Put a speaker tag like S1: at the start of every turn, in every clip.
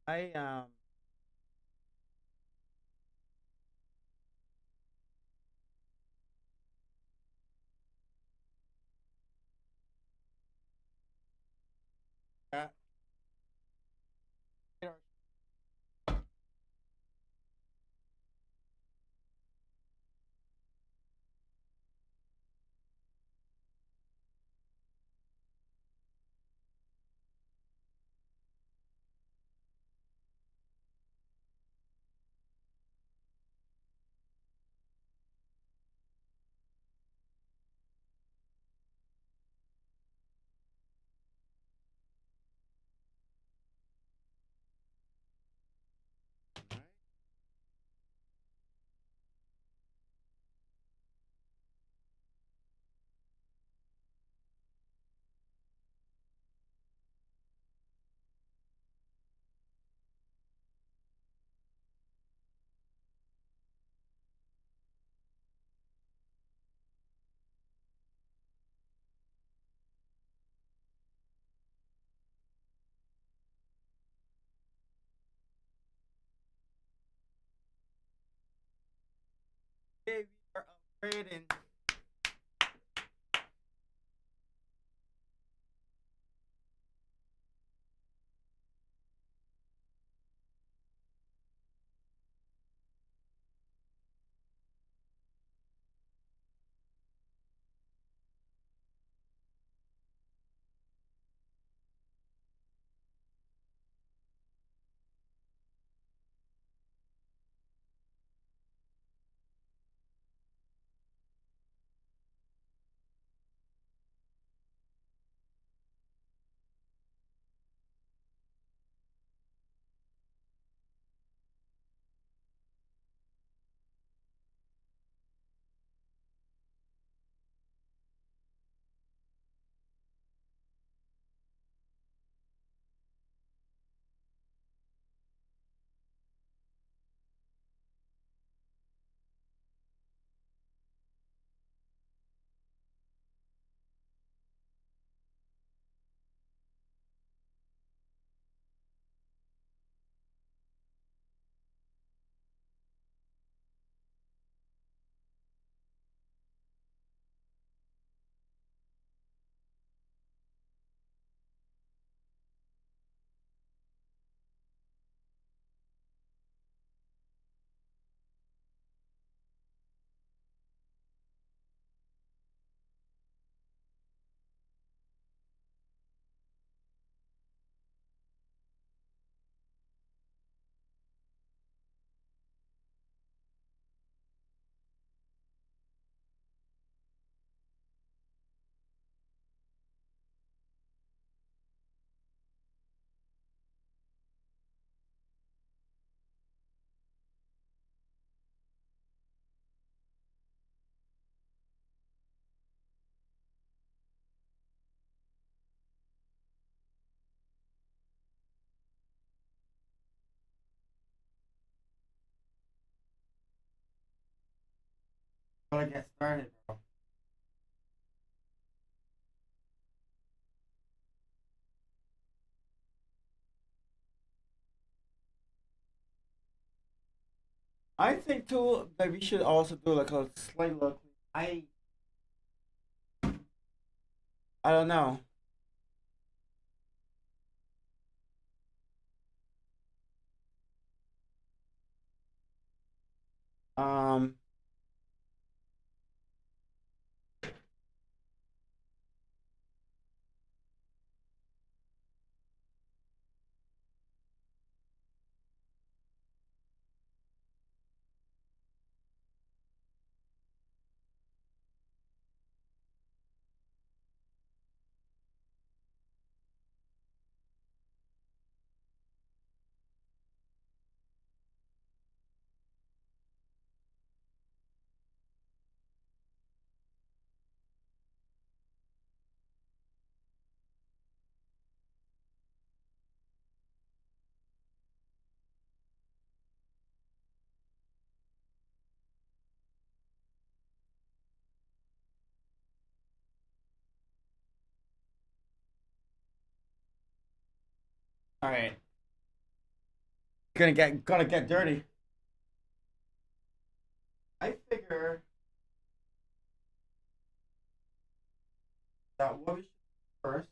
S1: I uh, we are upgrading. Gotta get started, bro. I think too that we should also do like a slight look. I I don't know. Um. All right. gonna get dirty. I figure that what we should do first,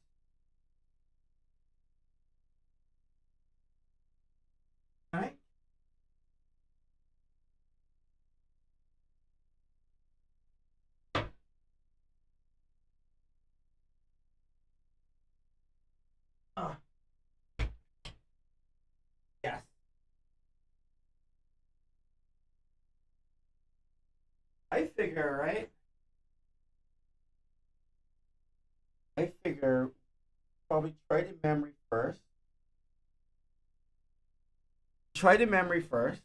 S1: right? Uh, yes. I figure, right? I figure probably try the memory first. Try the memory first,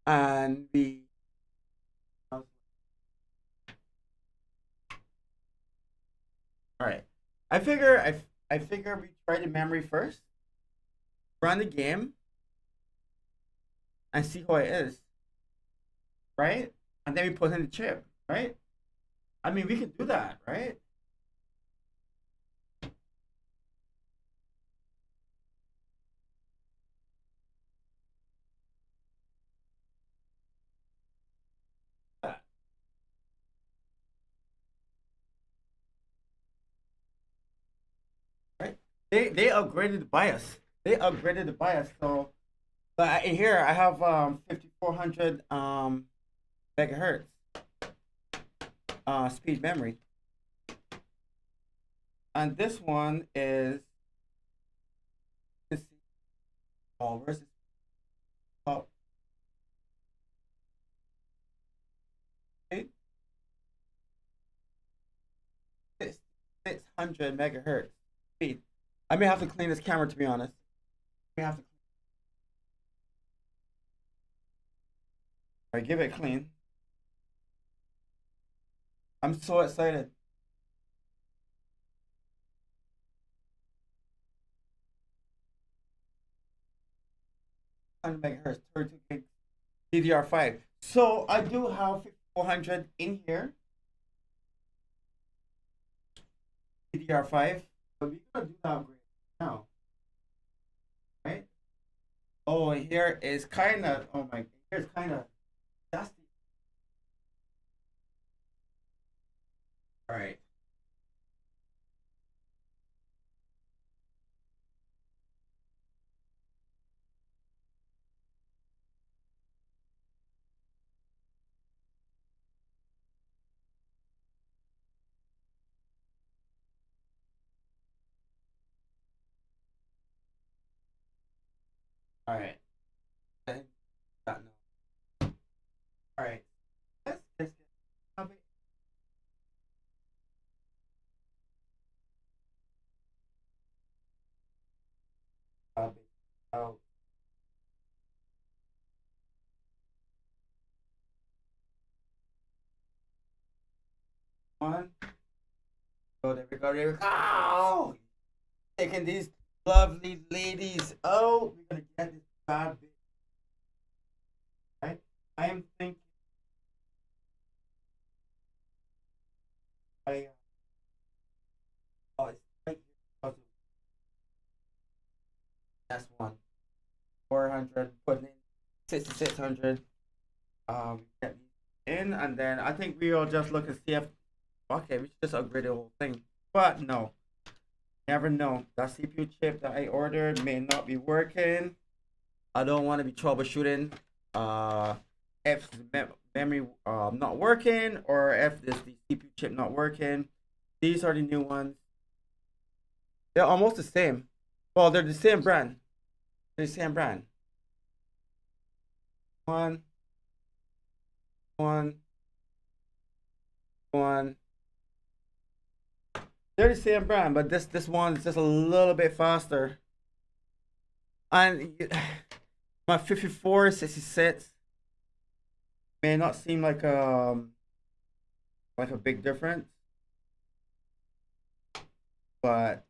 S1: and we. All right. I figure we try the memory first, run the game, and see how it is, right? And then we put in the chip, right? I mean, we could do that, right? Yeah, right? They upgraded the BIOS. They upgraded the BIOS. So, but here I have 5400 megahertz speed memory, and this one is let's see, oh, where's this? Oh, 600 megahertz speed. I may have to clean this camera to be honest. We have to. All right, give it a clean. I'm so excited. 100 megahertz, 32 gig DDR5. So I do have 5400 in here, DDR5. But we're gonna do the upgrade now, right? Oh, here is kind of. Oh my, here's kind of dusty. All right, all right. I got no. All right. Let's get. Oh, one. Oh, there we go. There we go. Oh, taking these lovely ladies. Oh, we're gonna get this bad bitch, right? I am thinking. I oh, it's right here. That's one. 400. Putting in 6600. Get in, and then I think we'll just look and see if okay, we should just upgrade the whole thing. But no, never know. That CPU chip that I ordered may not be working. I don't want to be troubleshooting. If the memory not working or if this the CPU chip not working. These are the new ones. They're almost the same. Well, they're the same brand. They're the same brand. One, one, one. They're the same brand, but this one's just a little bit faster. And my 5466 may not seem like a big difference, but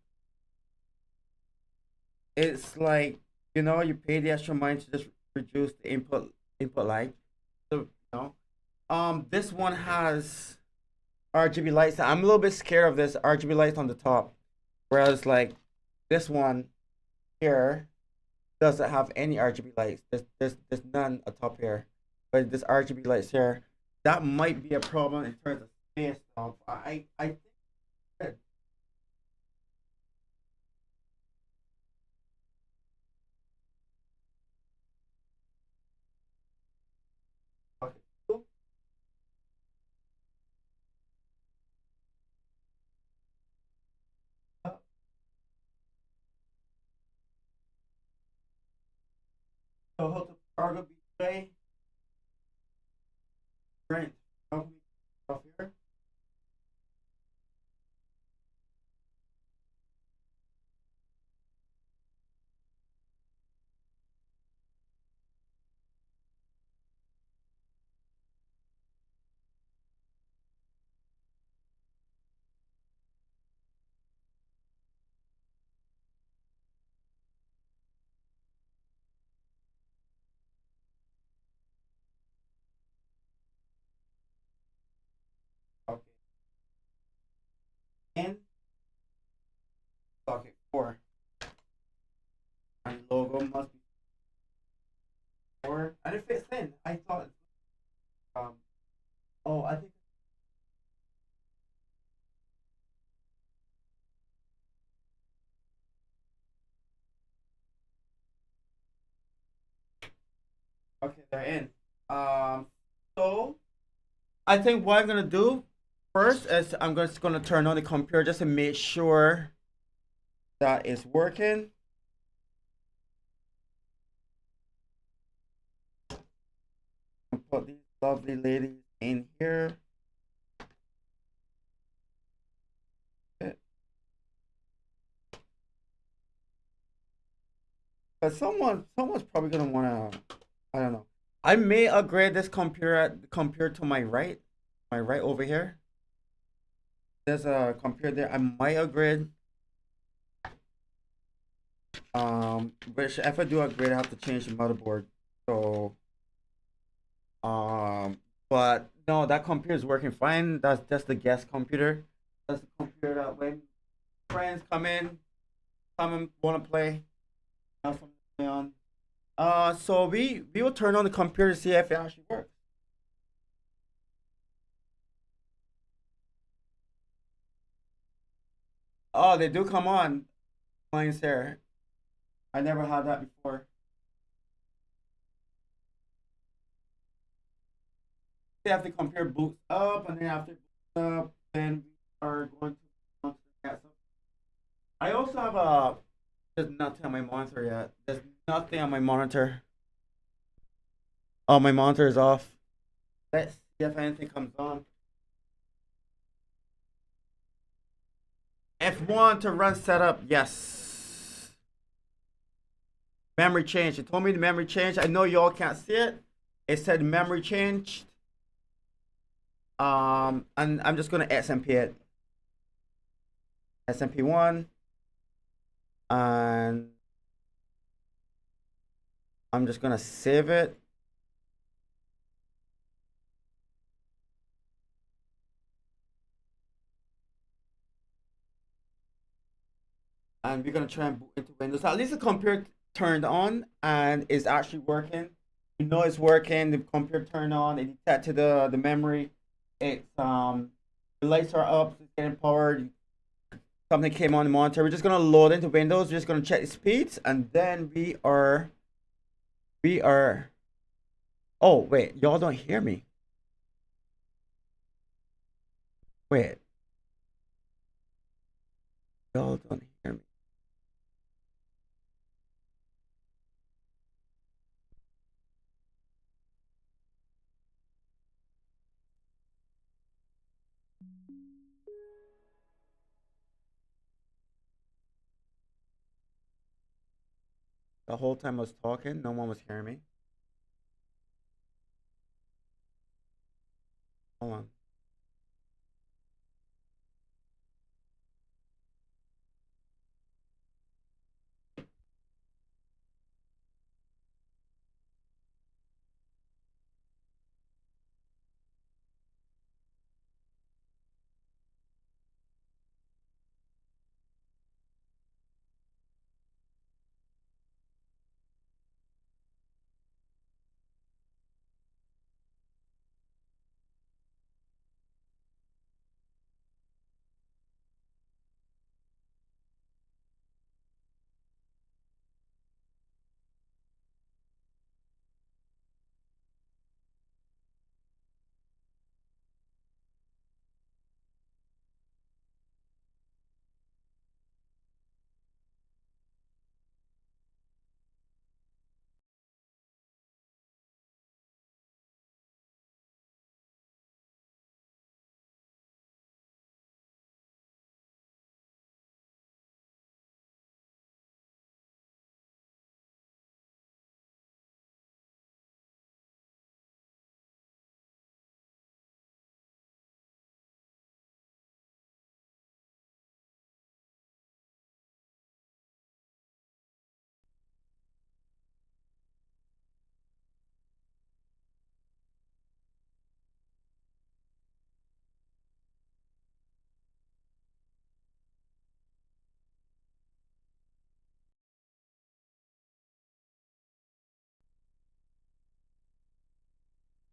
S1: it's like you pay the extra money to just reduce the input lag. So this one has RGB lights. I'm a little bit scared of this RGB lights on the top, whereas like this one here doesn't have any RGB lights. There's none atop here, but this RGB lights here, that might be a problem in terms of space. Now, I think that okay, cool. So how to cargo be today? Brent, how can we off here? Okay, and socket four, and logo must be four, and it fits in. I thought um oh I think okay they're in. So I think what I'm gonna do first is I'm just gonna turn on the computer just to make sure that it's working. Put these lovely ladies in here. But someone's probably gonna wanna, I don't know. I may upgrade this computer to my right over here. There's a computer there. I might upgrade. Which if I do upgrade, I have to change the motherboard. So, but no, that computer is working fine. That's just the guest computer. That's the computer that when friends come and want to play, have something to play on. So we will turn on the computer to see if it actually works. Oh, they do come on. Mine's there. I never had that before. They have the computer boots up, and then after boots up, then we are going to launch the cat. I also have a. There's nothing on my monitor yet. There's nothing on my monitor. Oh, my monitor is off. Let's see if anything comes on. F1 to run setup. Yes. Memory change. It told me the memory change. I know y'all can't see it. It said memory changed. And I'm just gonna SMP it. SMP1, and I'm just gonna save it. And we're gonna try and boot into Windows. At least the computer turned on and is actually working. You know it's working. The computer turned on. It detected the memory. It's the lights are up. It's getting powered. Something came on the monitor. We're just gonna load into Windows. We're just gonna check the speeds, and then we are. Oh wait, y'all don't hear me. Wait, y'all don't hear me. The whole time I was talking, no one was hearing me. Hold on.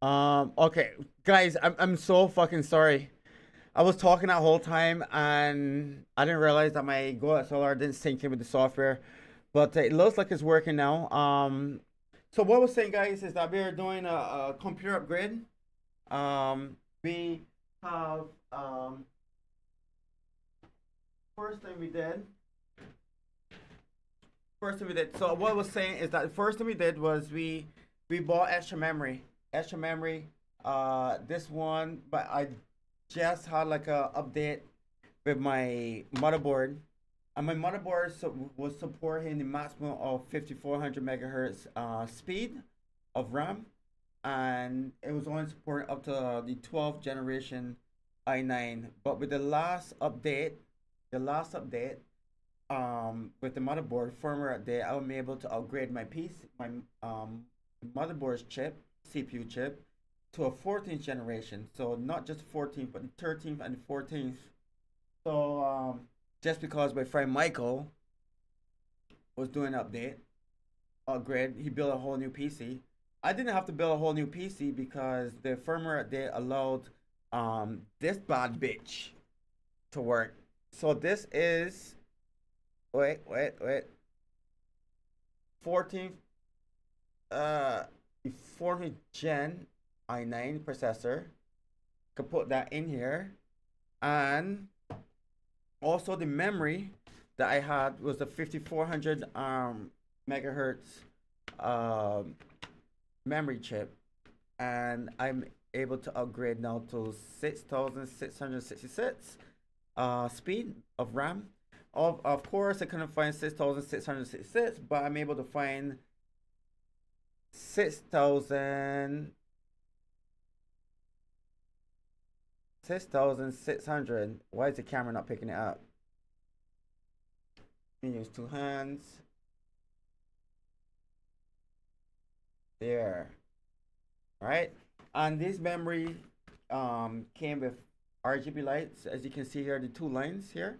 S1: Okay, guys, I'm so fucking sorry. I was talking that whole time and I didn't realize that my Go XLR didn't sync in with the software, but it looks like it's working now. So what I was saying, guys, is that we are doing a computer upgrade. We have first thing we did. First thing we did. So what I was saying is that the first thing we did was we bought extra memory. Extra memory. This one, but I just had like a update with my motherboard, and my motherboard was supporting the maximum of 5400 megahertz speed of RAM, and it was only supporting up to the 12th generation i9. But with the last update, with the motherboard firmware update, I was able to upgrade my piece, my motherboard's chip, CPU chip, to a 14th generation. So not just 14th, but the 13th and the 14th. So just because my friend Michael was doing an upgrade, he built a whole new PC. I didn't have to build a whole new PC because the firmware update allowed this bad bitch to work. So this is wait 14th uh 14th gen i9 processor. Could put that in here, and also the memory that I had was the 5400 megahertz um memory chip, and I'm able to upgrade now to 6666 speed of RAM. Of course, I couldn't find 6666, but I'm able to find 6000 6600. Why is the camera not picking it up? You use two hands. There. Right? And this memory came with RGB lights. As you can see here, the two lines here.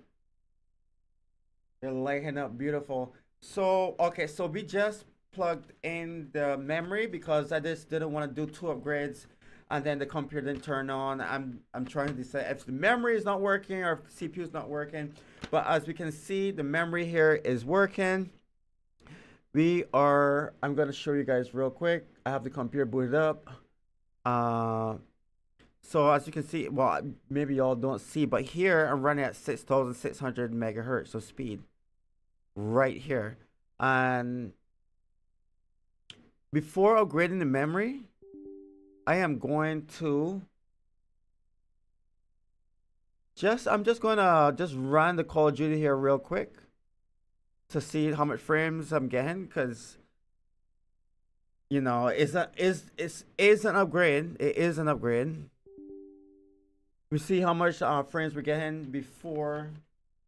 S1: They're lighting up beautiful. So, okay, so we just plugged in the memory because I just didn't want to do two upgrades and then the computer didn't turn on. I'm trying to decide if the memory is not working or if the CPU is not working. But as we can see, the memory here is working. I'm going to show you guys real quick. I have the computer booted up. So as you can see, well, maybe y'all don't see, but here I'm running at 6600 megahertz of speed right here. And before upgrading the memory, I am going to I'm just gonna just run the Call of Duty here real quick to see how much frames I'm getting, because you know it's an upgrade. It is an upgrade. We see how much frames we're getting before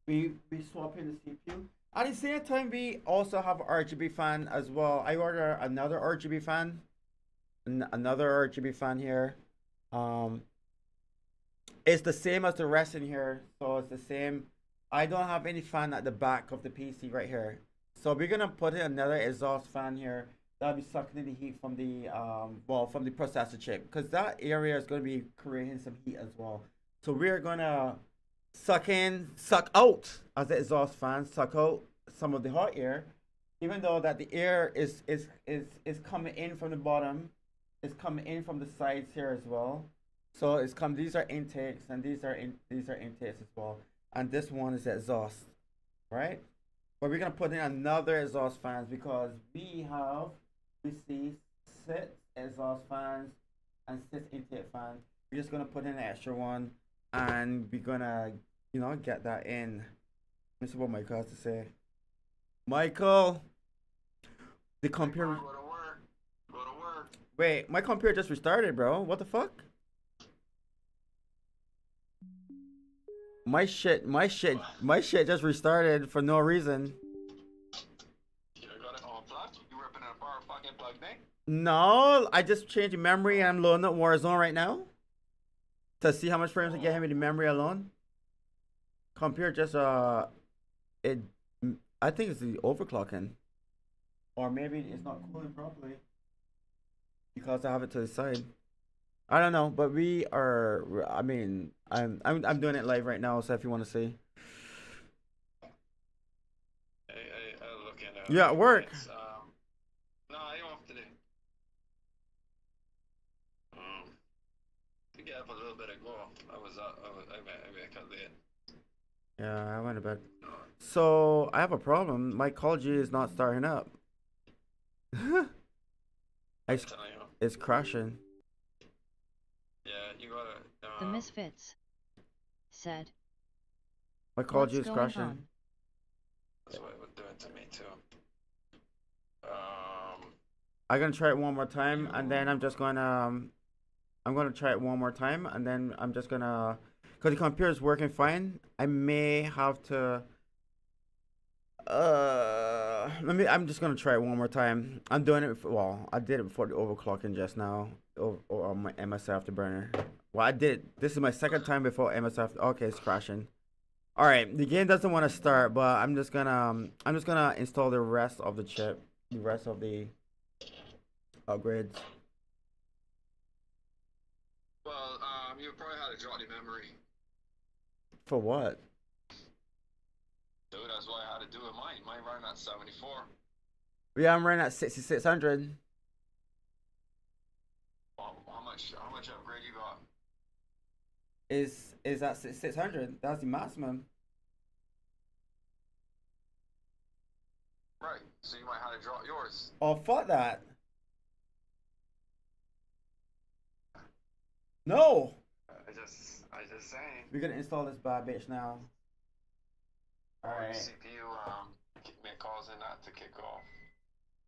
S1: we swap in the CPU. At the same time, we also have RGB fan as well. I order another RGB fan, another RGB fan here. Um, it's the same as the rest in here, so it's the same. I don't have any fan at the back of the PC right here, so we're gonna put in another exhaust fan here. That'll be sucking in the heat from the from the processor chip, because that area is gonna be creating some heat as well. So we're gonna suck in, suck out, as the exhaust fan, suck out some of the hot air, even though that the air is coming in from the bottom, it's coming in from the sides here as well. So it's come. These are intakes, and these are intakes as well. And this one is exhaust, right? But we're gonna put in another exhaust fans because we see six exhaust fans and six intake fans. We're just gonna put in an extra one, and we're gonna get that in. Let me see what Michael has to say. Michael, the computer.
S2: Go to work. Go to work.
S1: Wait, my computer just restarted, bro. What the fuck? My shit just restarted for no reason.
S2: You got it all plugged? You ripping it apart fucking plugged in?
S1: No, I just changed the memory and I'm loading up Warzone right now to see how much frames I get with the memory alone. Computer just it I think it's the overclocking. Or maybe it's not cooling properly because I have it to the side. I don't know, but we are. I mean, I'm doing it live right now. So if you want to see,
S2: I look at
S1: you at work?
S2: minutes. No, I off today. To get up a little bit ago, I was up. I cut late.
S1: Yeah, I went to bed. So I have a problem. My Call of Duty is not starting up.
S2: I'm telling you.
S1: It's crashing.
S2: Yeah, you gotta.
S3: The Misfits said,
S1: My Call of
S3: "What's
S1: Duty is
S3: going
S1: crashing.
S3: on?"
S2: That's what it was doing to me too.
S1: I'm gonna try it one more time, and then I'm just gonna I'm gonna try it one more time, and then I'm just gonna, cause the computer is working fine. I may have to. I'm just gonna try it one more time. I'm doing it. Well, I did it before the overclocking just now, or on my MS Afterburner. Well, I did. This is my second time before MS After. Okay, it's crashing. All right, the game doesn't want to start, but I'm just gonna install the rest of the chip, the rest of the upgrades.
S2: Well, you probably had to drop the memory.
S1: For what?
S2: Dude, that's why I had to do it. Mine ran at 74.
S1: Yeah, I'm running at 6600.
S2: How much upgrade you got?
S1: Is that 600? That's the maximum.
S2: Right. So you might have to drop yours.
S1: Oh, fuck that. No.
S2: I just saying.
S1: We're gonna install this bad bitch now. All right.
S2: CPU may causing that to kick off.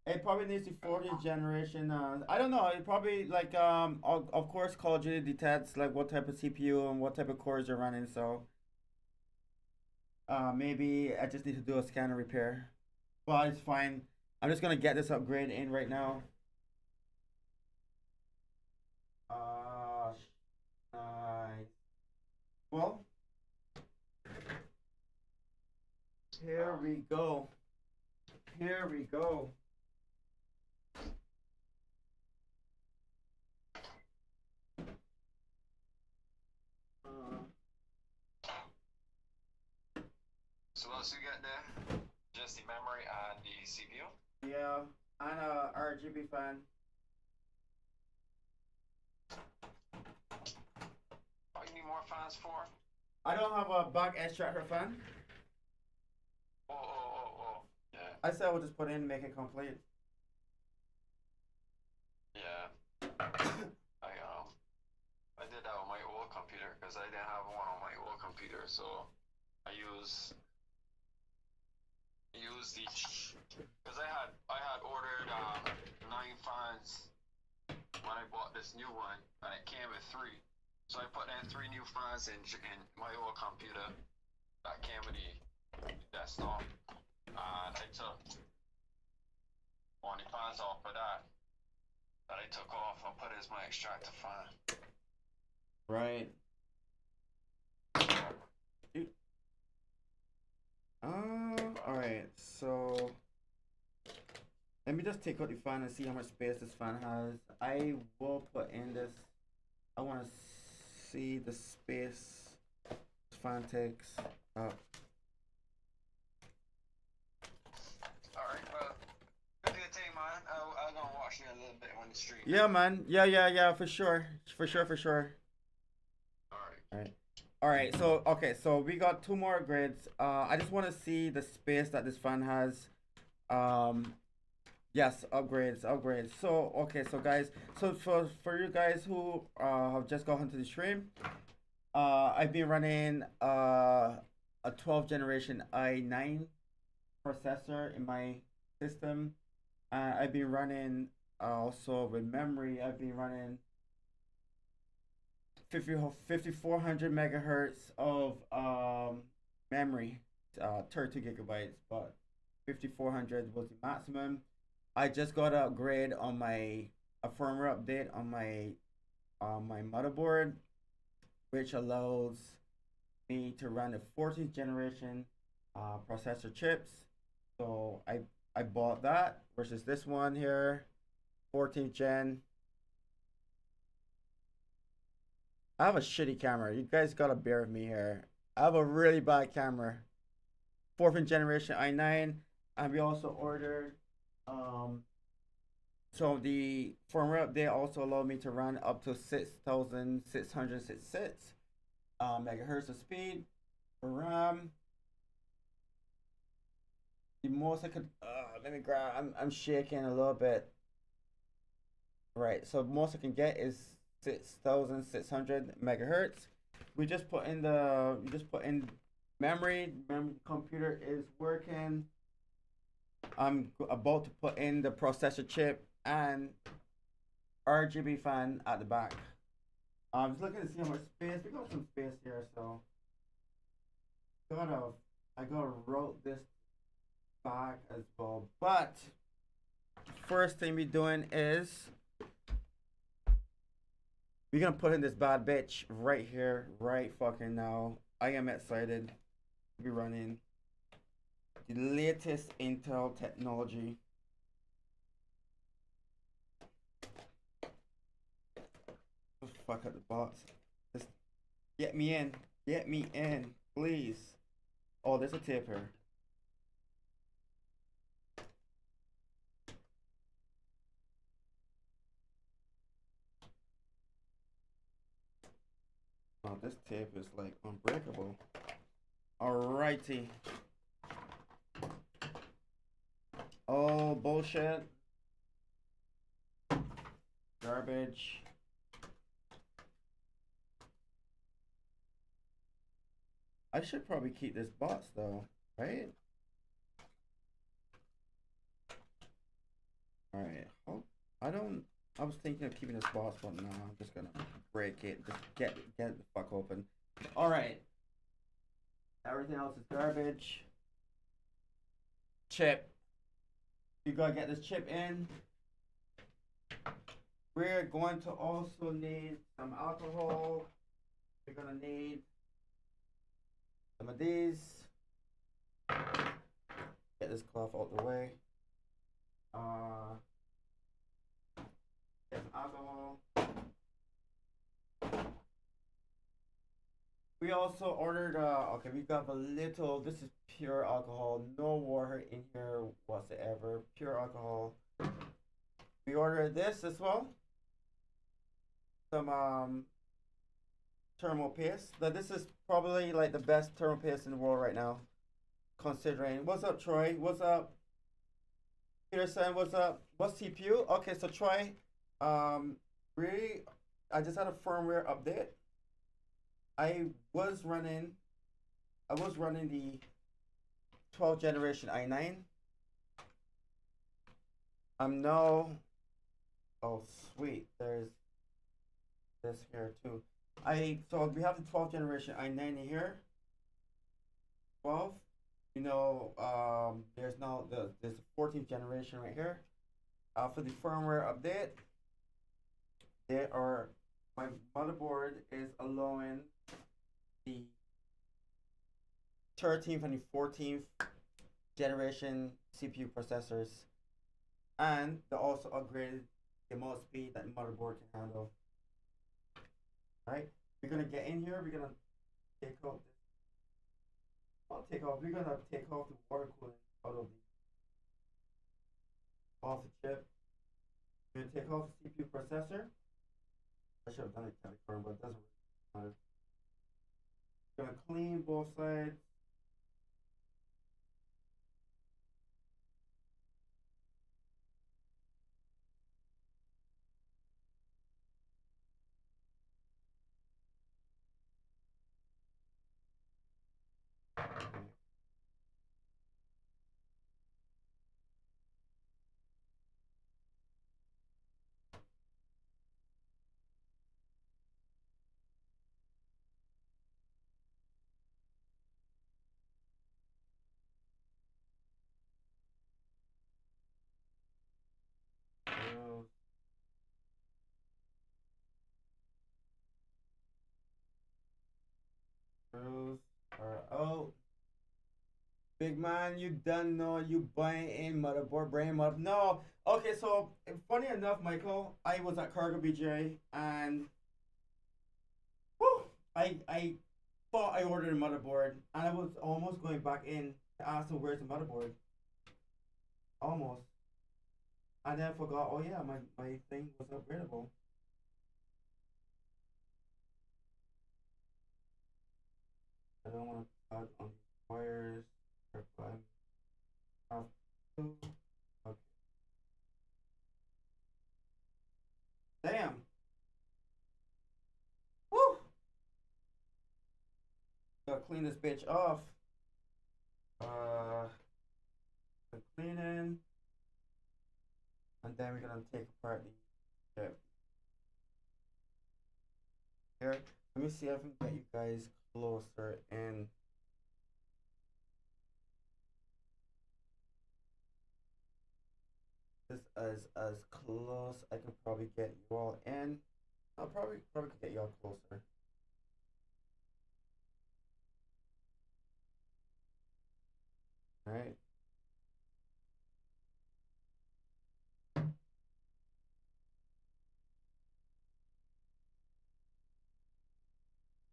S1: It probably needs the 40th generation. I don't know. It probably like of course Call of Duty detects like what type of CPU and what type of cores you're running. So maybe I just need to do a scanner repair. But it's fine. I'm just gonna get this upgrade in right now. Nice. Well, here we go. Here we go.
S2: So what else you got there? Just the memory and the CPU?
S1: Yeah, I'm a RGB fan.
S2: Oh, you need more fans for?
S1: I don't have a back extractor fan.
S2: Oh. Yeah.
S1: I said I would just put in, make it complete.
S2: Yeah. I did that on my old computer because I didn't have one on my old computer, so I use the because I had ordered 9 fans when I bought this new one, and it came with 3. So I put in 3 new fans in my old computer that came with the desktop, and I took one of the fans off of that I took off and put as my extractor fan.
S1: Right. Dude. Alright, so let me just take out the fan and see how much space this fan has. I will put in this. I want to see the space this fan takes up.
S2: Alright, well, good to take man. I'm gonna watch you a little bit on the stream.
S1: Yeah, man. Yeah, for sure.
S2: Alright.
S1: Alright, so okay, so we got 2 more grids. I just want to see the space that this fan has. Yes, upgrades. So okay, so guys, so for you guys who have just gotten to the stream, I've been running a 12th generation i9 processor in my system. I've been running also with memory. I've been running 5400 megahertz of memory, 32 gigabytes, but 5400 was the maximum. I just got an upgrade on a firmware update on my motherboard, which allows me to run the 14th generation processor chips. So I bought that versus this one here, 14th gen. I have a shitty camera. You guys gotta bear with me here. I have a really bad camera. 4th generation i9, and we also ordered so the firmware update also allowed me to run up to 6,666 megahertz of speed for RAM. The most I could let me grab. I'm shaking a little bit. Right, so most I can get is 6,600 megahertz. We just put in memory. Memory computer is working. I'm about to put in the processor chip and RGB fan at the back. I'm just looking to see how much space. We got some space here, so I gotta route this back as well. But first thing we're doing is we're gonna put in this bad bitch right here, right fucking now. I am excited to be running the latest Intel technology. Fuck up the box. Just get me in. Get me in, please. Oh, there's a tape here. Oh, this tape is like unbreakable. Alrighty. Oh, bullshit. Garbage. I should probably keep this box though, right? Alright. Oh, I was thinking of keeping this box, but no, I'm just gonna break it. Just get the fuck open. Alright. Everything else is garbage. Chip. You gotta get this chip in. We're going to also need some alcohol. We're gonna need some of these. Get this cloth out the way. Get some alcohol. We also ordered, okay, we got a little, this is pure alcohol, no water in here whatsoever, pure alcohol. We ordered this as well. Some thermal paste. Now this is probably like the best thermal paste in the world right now, considering. What's up, Troy? What's up, Peterson? What's up? What's CPU? Okay, so Troy, really, I just had a firmware update. I was running the 12th generation i9. I'm now, oh sweet, there's this here too. So we have the 12th generation i9 here. 12. You know, there's now there's the 14th generation right here. For the firmware update, my motherboard is allowing the 13th and the 14th generation CPU processors, and they also upgraded the amount of speed that the motherboard can handle. Alright, we're gonna get in here, we're gonna take off we're gonna take off the water cooling out of off the chip. We're gonna take off the CPU processor. I should have done it before, but it doesn't really matter. Gonna clean both sides. Screws are out. Big man, you done know you buying in motherboard brain mother. No. Okay, so funny enough, Michael, I was at Cargo BJ and I thought I ordered a motherboard, and I was almost going back in to ask them where's the motherboard. Almost. And then I forgot, oh yeah, my thing was upgradable. I don't want to plug on the wires. Have to. Okay. Damn. Woo! Gotta clean this bitch off. The cleaning. And then we're gonna take apart the chip. Here, let me see if I can get you guys closer in. This is as close I can probably get you all in. I'll probably could get you all closer. All right.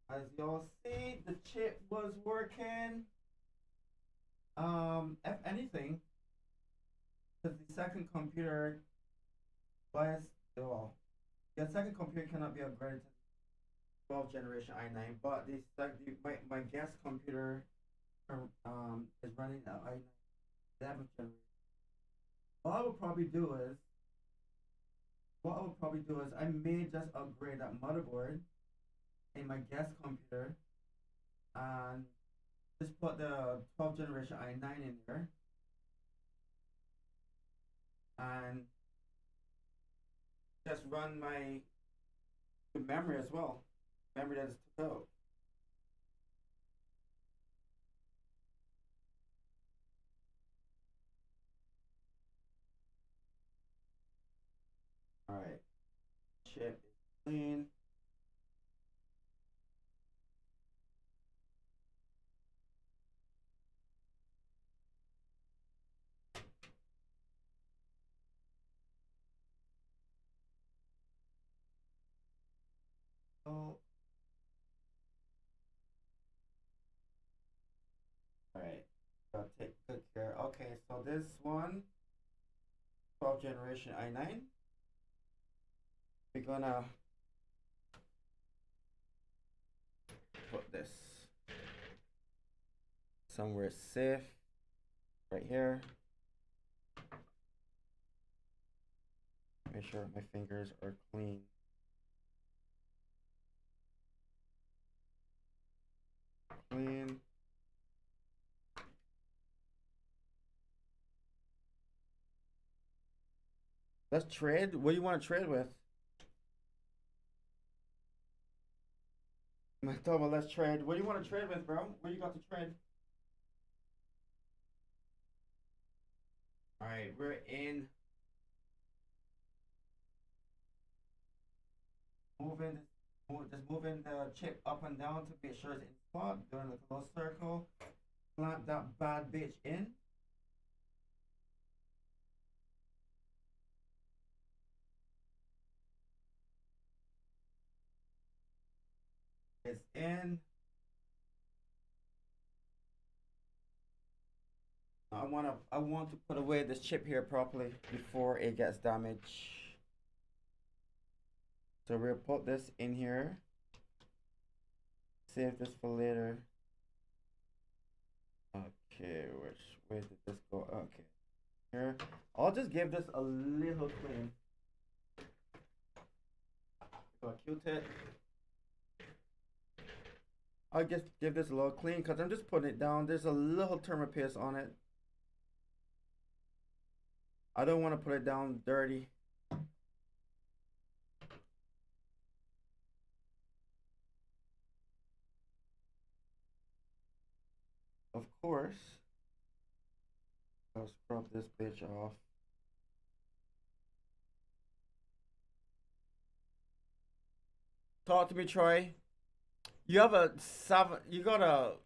S1: As y'all see, the chip was working. If anything, because the second computer bias, well, the second computer cannot be upgraded to 12th generation i9, but my guest computer is running an i9 11th generation. What I would probably do is, I may just upgrade that motherboard in my guest computer and just put the 12th generation i9 in there and just run my memory as well. Memory that is took out. Alright. Chip is clean. Oh. Alright. Gotta take good care. Okay, so this one, 12th generation i9. We're gonna put this somewhere safe, right here. Make sure my fingers are clean. Clean. Let's trade. What do you want to trade with? I thought, well, let's trade. What do you want to trade with, bro? What do you got to trade? Alright, we're in. Just moving the chip up and down to make sure it's in spot. Doing a little circle. Clamp that bad bitch in. It's in. I want to put away this chip here properly before it gets damaged. So we'll put this in here. Save this for later. Okay, which way did this go? Okay. Here. I'll just give this a little clean. So a Q-tip. I'll just give this a little clean because I'm just putting it down. There's a little thermopaste on it. I don't want to put it down dirty. Of course, I'll scrub this bitch off. Talk to me, Troy. You have a seven. You got a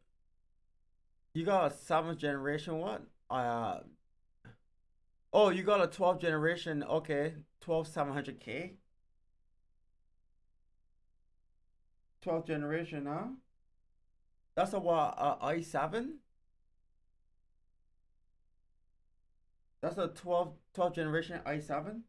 S1: 7th generation what? Oh, you got a 12th generation. Okay, 12700K. 12th generation, huh? That's a what? i7? That's a 12th generation i7?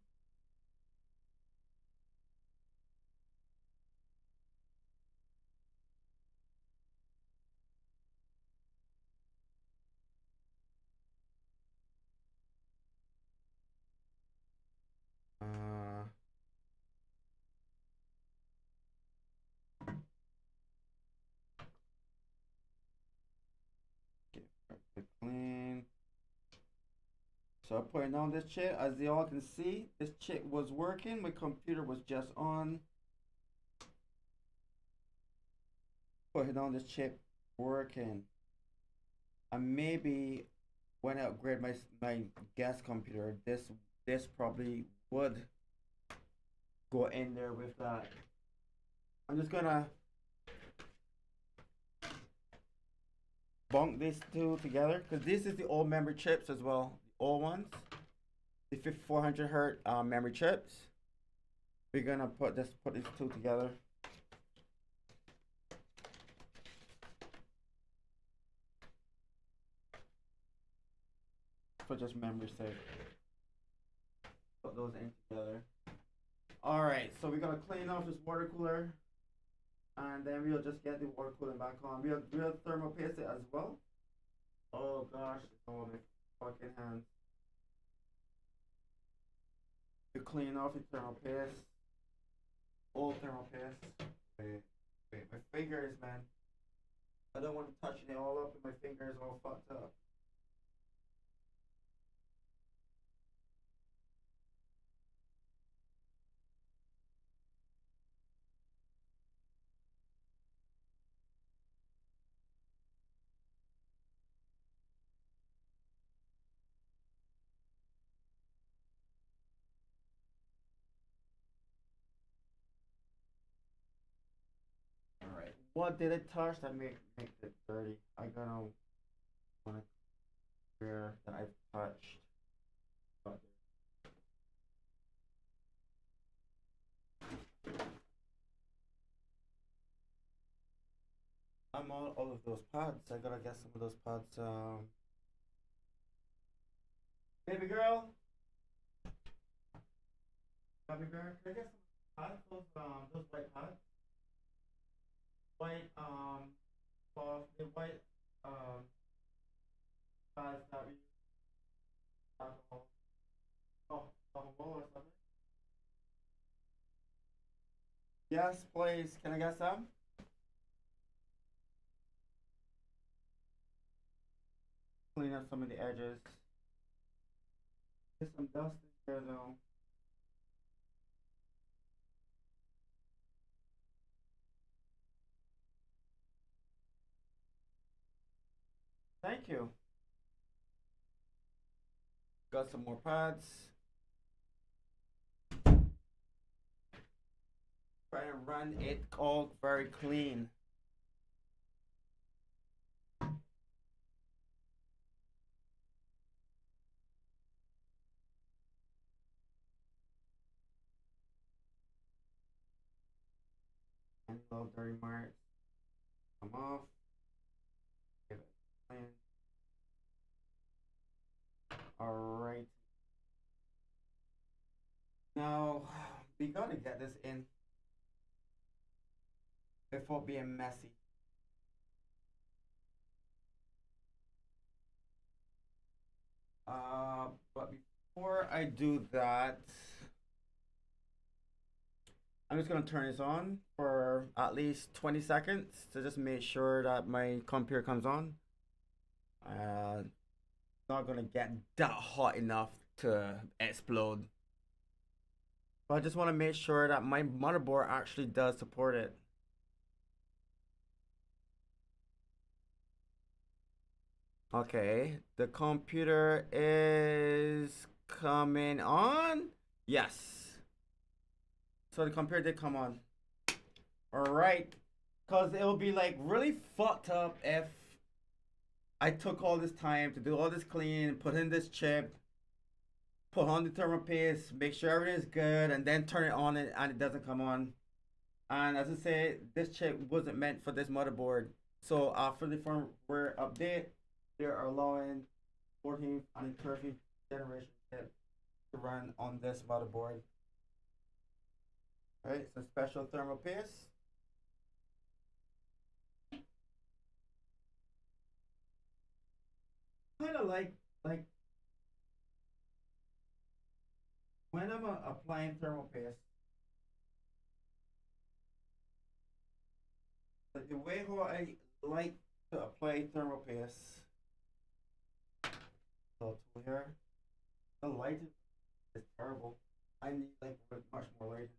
S1: Uh, get clean. So I'm putting on this chip. As y'all can see, this chip was working. My computer was just on. Putting on this chip, working. And maybe when I upgrade my guest computer, this probably would go in there with that. I'm just gonna bunk these two together because this is the old memory chips as well, the old ones, the 5400 hertz memory chips. We're gonna put these two together. For just memory's sake. Put those in together. Alright, so we're gonna clean off this water cooler. And then we'll just get the water cooler back on. We'll thermal paste it as well. Oh gosh, oh my fucking hands. You clean off the thermal paste. Old thermal paste. Wait, my fingers, man. I don't want to touch it all up and my fingers all fucked up. Alright, what did it touch that make it dirty? I gotta wanna clear that I've touched. I'm on all of those pads. I gotta get some of those pads. Baby girl, can I get some pads? Those white pads. White cloth, the white pads that we alcohol. Oh, alcohol or something. Yes, please. Can I get some? Clean up some of the edges. Get some dust in there though. Thank you. Got some more pads. Try and run it all very clean. Any little dirty marks come off. Give it a clean. Alright. Now we gotta get this in before being messy. But before I do that, I'm just gonna turn this on for at least 20 seconds to just make sure that my computer comes on. Not gonna get that hot enough to explode. But I just want to make sure that my motherboard actually does support it. Okay, the computer is coming on. Yes. So the computer did come on. Alright. Because it'll be like really fucked up if I took all this time to do all this clean, put in this chip, put on the thermal paste, make sure everything is good, and then turn it on and it doesn't come on. And as I say, this chip wasn't meant for this motherboard. So after the firmware update, they are allowing 14th and 13th generation chip to run on this motherboard. Right, some special thermal paste. Kind of like when I'm applying thermal paste, like the way how I like to apply thermal paste. So to here, the lighting is terrible. I need like much more lighting.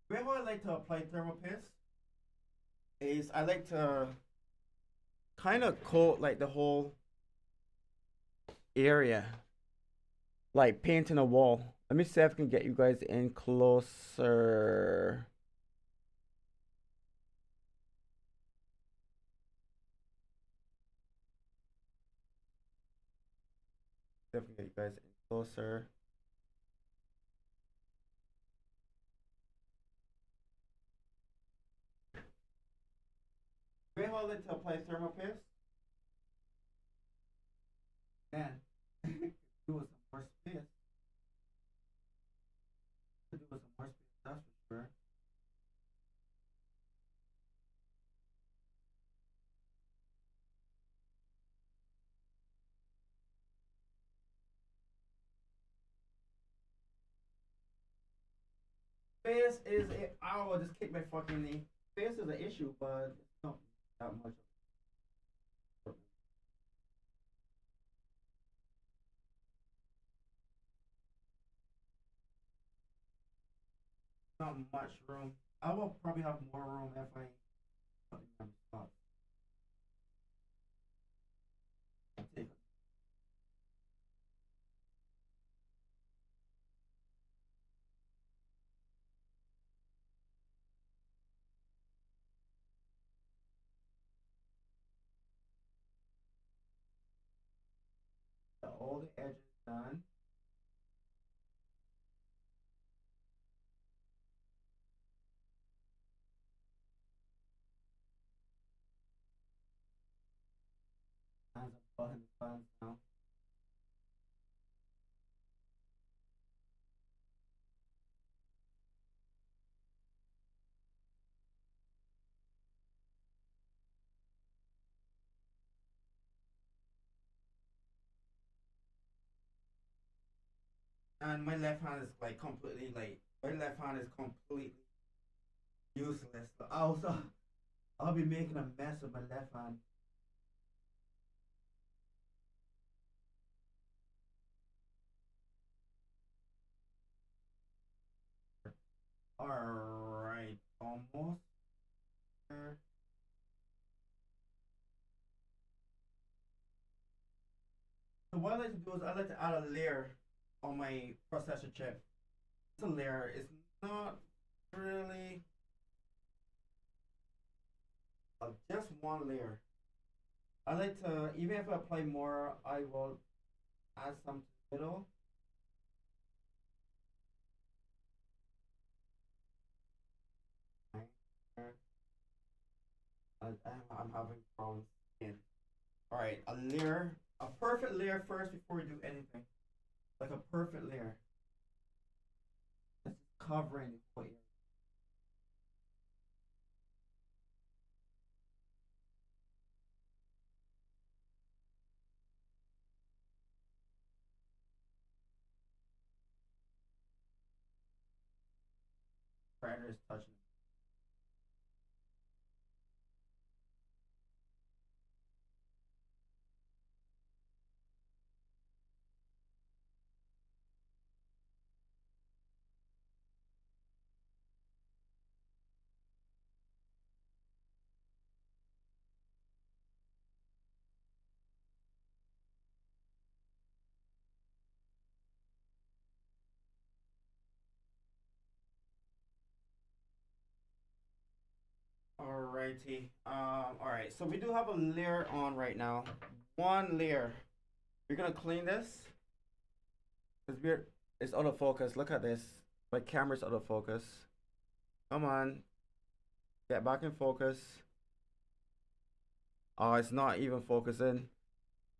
S1: The way how I like to apply thermal paste is I like to kind of coat like the whole area, like painting a wall. Let me see if I can get you guys in closer. See if I can get you guys in closer. We hold it to apply thermal paste. And do with some more space. Do with some more space, that's for sure. Space is a, I will just kick my fucking knee. Space is an issue, but it's not that much. Not much room. I will probably have more room if I put it on the spot. Take all the edges done. Hands up behind the fans now. And my left hand is like completely like my left hand is completely useless. Also, I'll be making a mess of my left hand. Alright, almost there. So what I like to do is I like to add a layer on my processor chip. It's a layer. It's not really just one layer. I like to, even if I apply more, I will add some to the middle. I'm having problems again. Alright, a layer, a perfect layer first before we do anything. Like a perfect layer. It's covering the whole area. Predator is touching. Alrighty. Alright, so we do have a layer on right now. One layer. We're gonna clean this. It's out of focus. Look at this. My camera's out of focus. Come on. Get back in focus. Oh, it's not even focusing.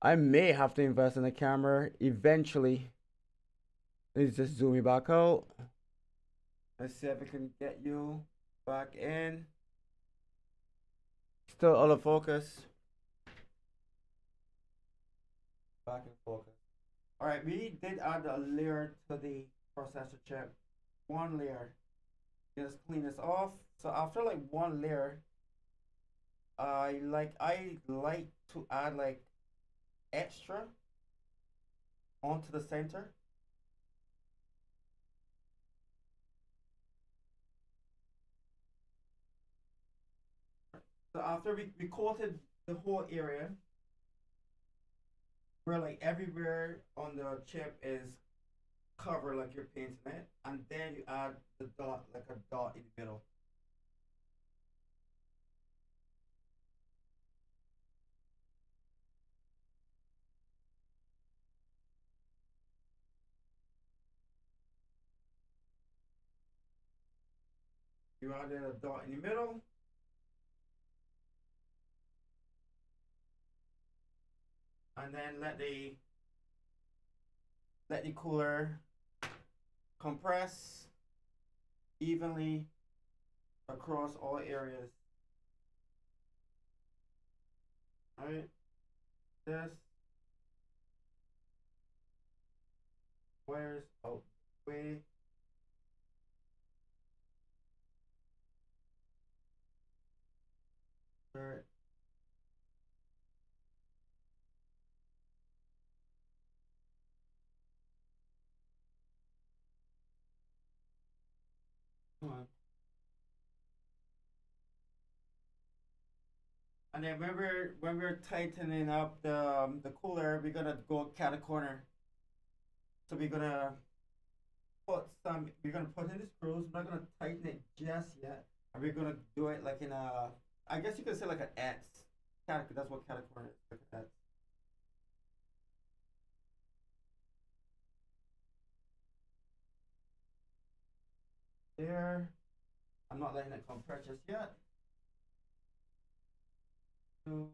S1: I may have to invest in a camera eventually. Let's just zoom me back out. Let's see if we can get you back in. Still out of focus. Back in focus. Alright, we did add a layer to the processor chip. One layer. Just clean this off. So after like one layer, I like to add like extra onto the center. So after we coated the whole area, where like everywhere on the chip is covered like you're painting it, and then you add the dot, like a dot in the middle. You added a dot in the middle. And then let the cooler compress evenly across all areas. Alright, this wires out the way. Alright. Come on. And then when we're tightening up the cooler, we're gonna go cat a corner. So we're gonna put in the screws. We're not gonna tighten it just yet, and we're gonna do it like in a, I guess you could say like an X. That's what cat a corner is, like an X. There. I'm not letting it compress just yet. Two.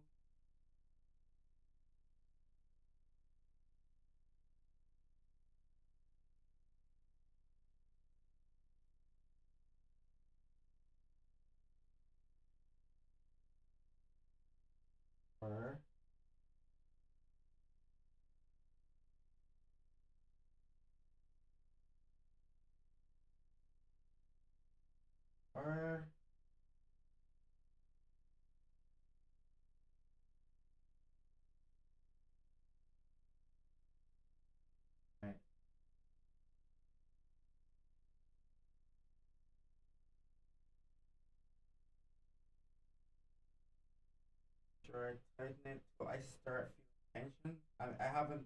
S1: Four. Four. Right. Sure, I tighten it so I start feeling tension. I haven't.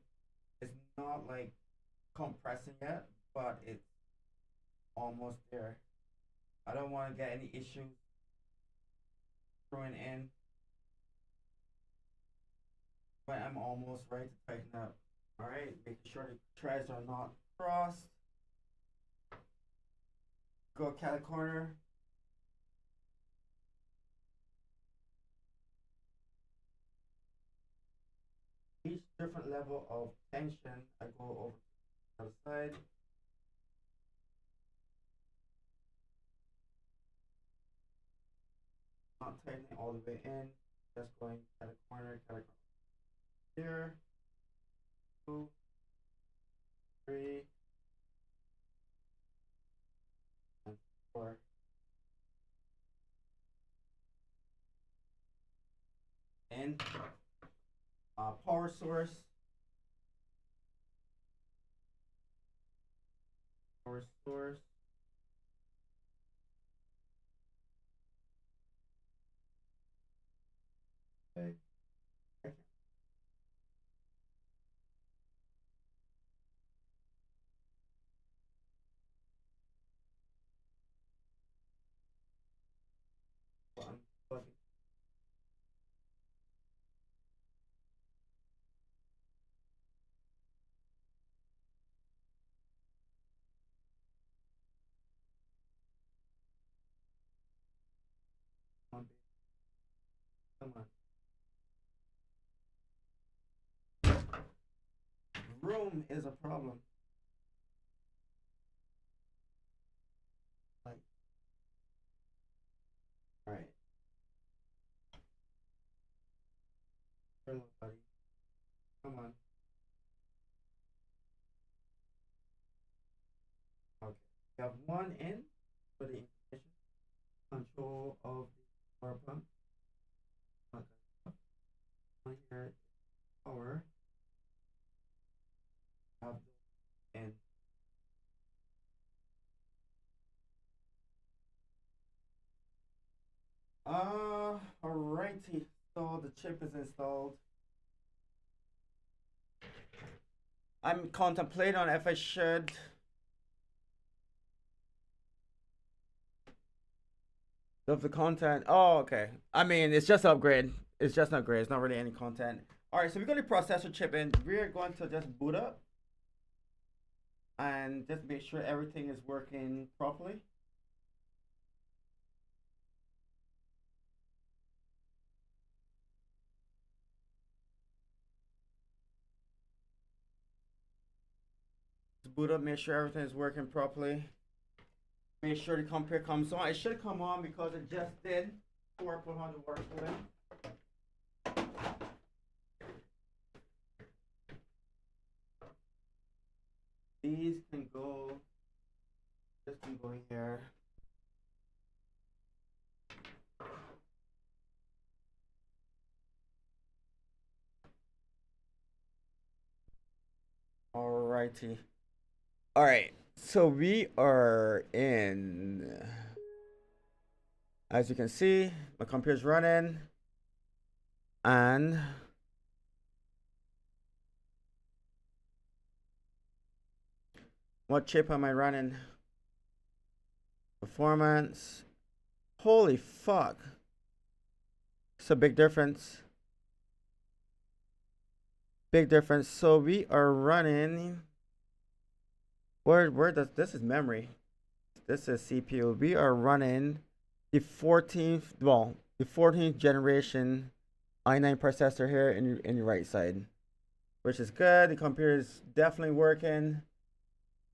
S1: It's not like compressing yet, but it's almost there. I don't want to get any issues throwing in when I'm almost ready to tighten up. All right, making sure the threads are not crossed. Go cat corner. Each different level of tension, I go over to the other side. Not tightening all the way in, just going cat corner, here. 2, 3, and 4. And power source. Power source. Okay. Unplugging. Come on. Room is a problem. Like, all right. Hello, buddy. Come on. Okay. We have one in for the information control of the power pump. Okay. One here power. Have the in. Alrighty. So the chip is installed. I'm contemplating on if I should of the content. Oh, okay. I mean, it's just an upgrade. It's just an upgrade. It's not really any content. All right, so we got the processor chip in. We're going to just boot up and just make sure everything is working properly. Just boot up, make sure everything is working properly. Make sure the computer comes on. It should come on because it just did. Before I put on the work for them. These can go. This can go here. Alrighty. All right. So we are in. As you can see, my computer's running. And what chip am I running? Performance. Holy fuck. It's a big difference. Big difference. So we are running. Where does this is memory? This is CPU. We are running the 14th generation i9 processor here in your right side, which is good. The computer is definitely working.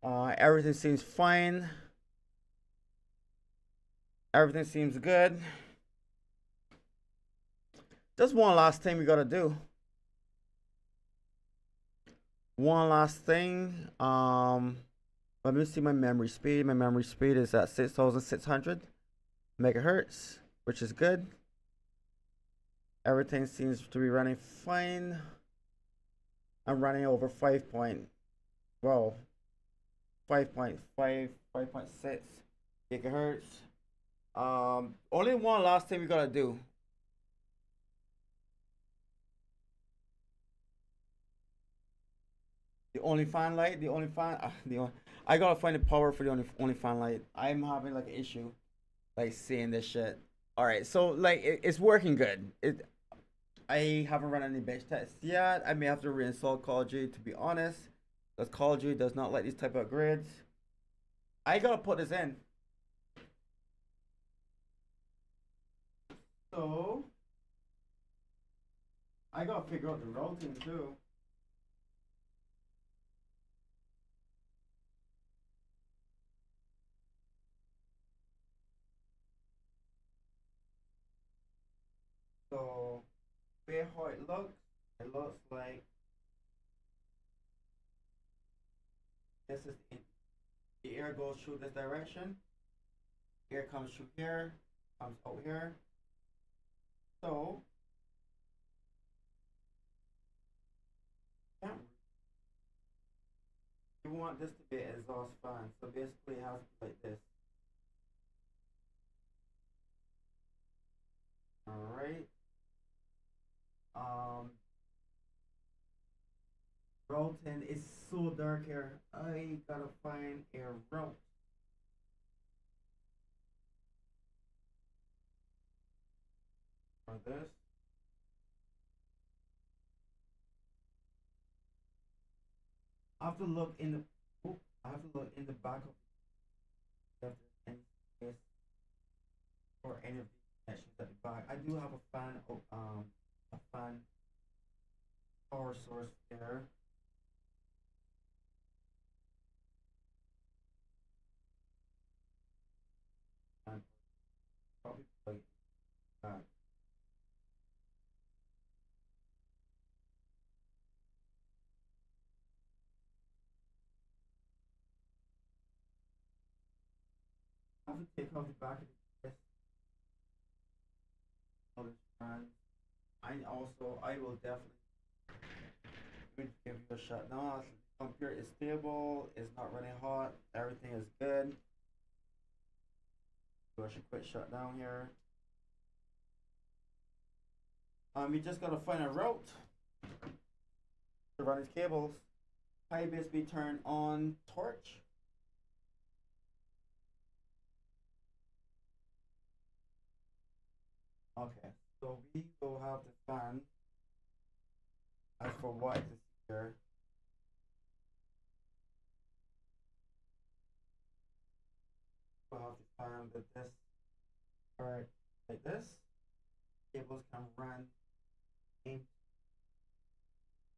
S1: Everything seems fine. Everything seems good. Just one last thing we gotta do. One last thing. Let me see my memory speed. My memory speed is at 6,600 megahertz, which is good. Everything seems to be running fine. I'm running over 5.6 gigahertz. Only one last thing we gotta do. The only fan light, I gotta find the power for the only fan light. I'm having like an issue, like seeing this shit. All right, so like it's working good. I haven't run any bench tests yet. I may have to reinstall Call of Duty to be honest, because Call of Duty does not like these type of grids. I gotta put this in. So I gotta figure out the routing too. So, where how it looks like this is the air goes through this direction. Air comes through here, comes out here. So, yeah, you want this to be an exhaust fan. So basically, it has to be like this. All right. Routing is so dark here. I gotta find a route. For this. I have to look in the. I have to look in the back of any space or any of the connections at the back. I do have a fan, a fan power source there. And probably like that. I have to take off the back of the case. Other fan. I will definitely give you a shot. Now the computer is stable, it's not running hot, everything is good. So I should quit shutdown here. You just gotta find a route to run these cables. High basically turn on torch. Okay, so we will have the fan. As for what is here, we'll have the fan with this part like this. Cables can run in.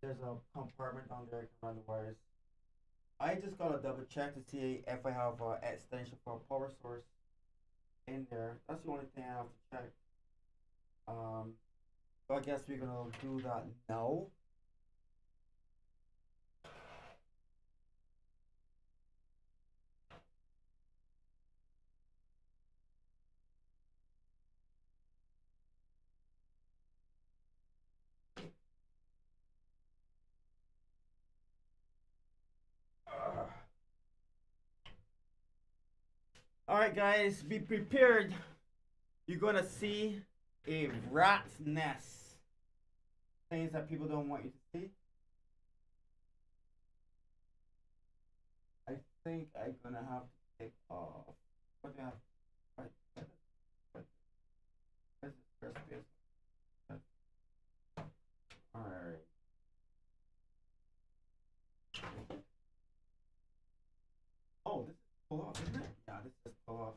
S1: There's a compartment on there you can run the wires. I just gotta double check to see if I have an extension for a power source in there. That's the only thing I have to check. So I guess we're gonna do that now. Alright guys, be prepared. You're gonna see a rat's nest. Things that people don't want you to see. I think I'm gonna have to take off. What do I have? Where's the first space? Alright. Oh, this is pull off, isn't it? Yeah, this is pull off.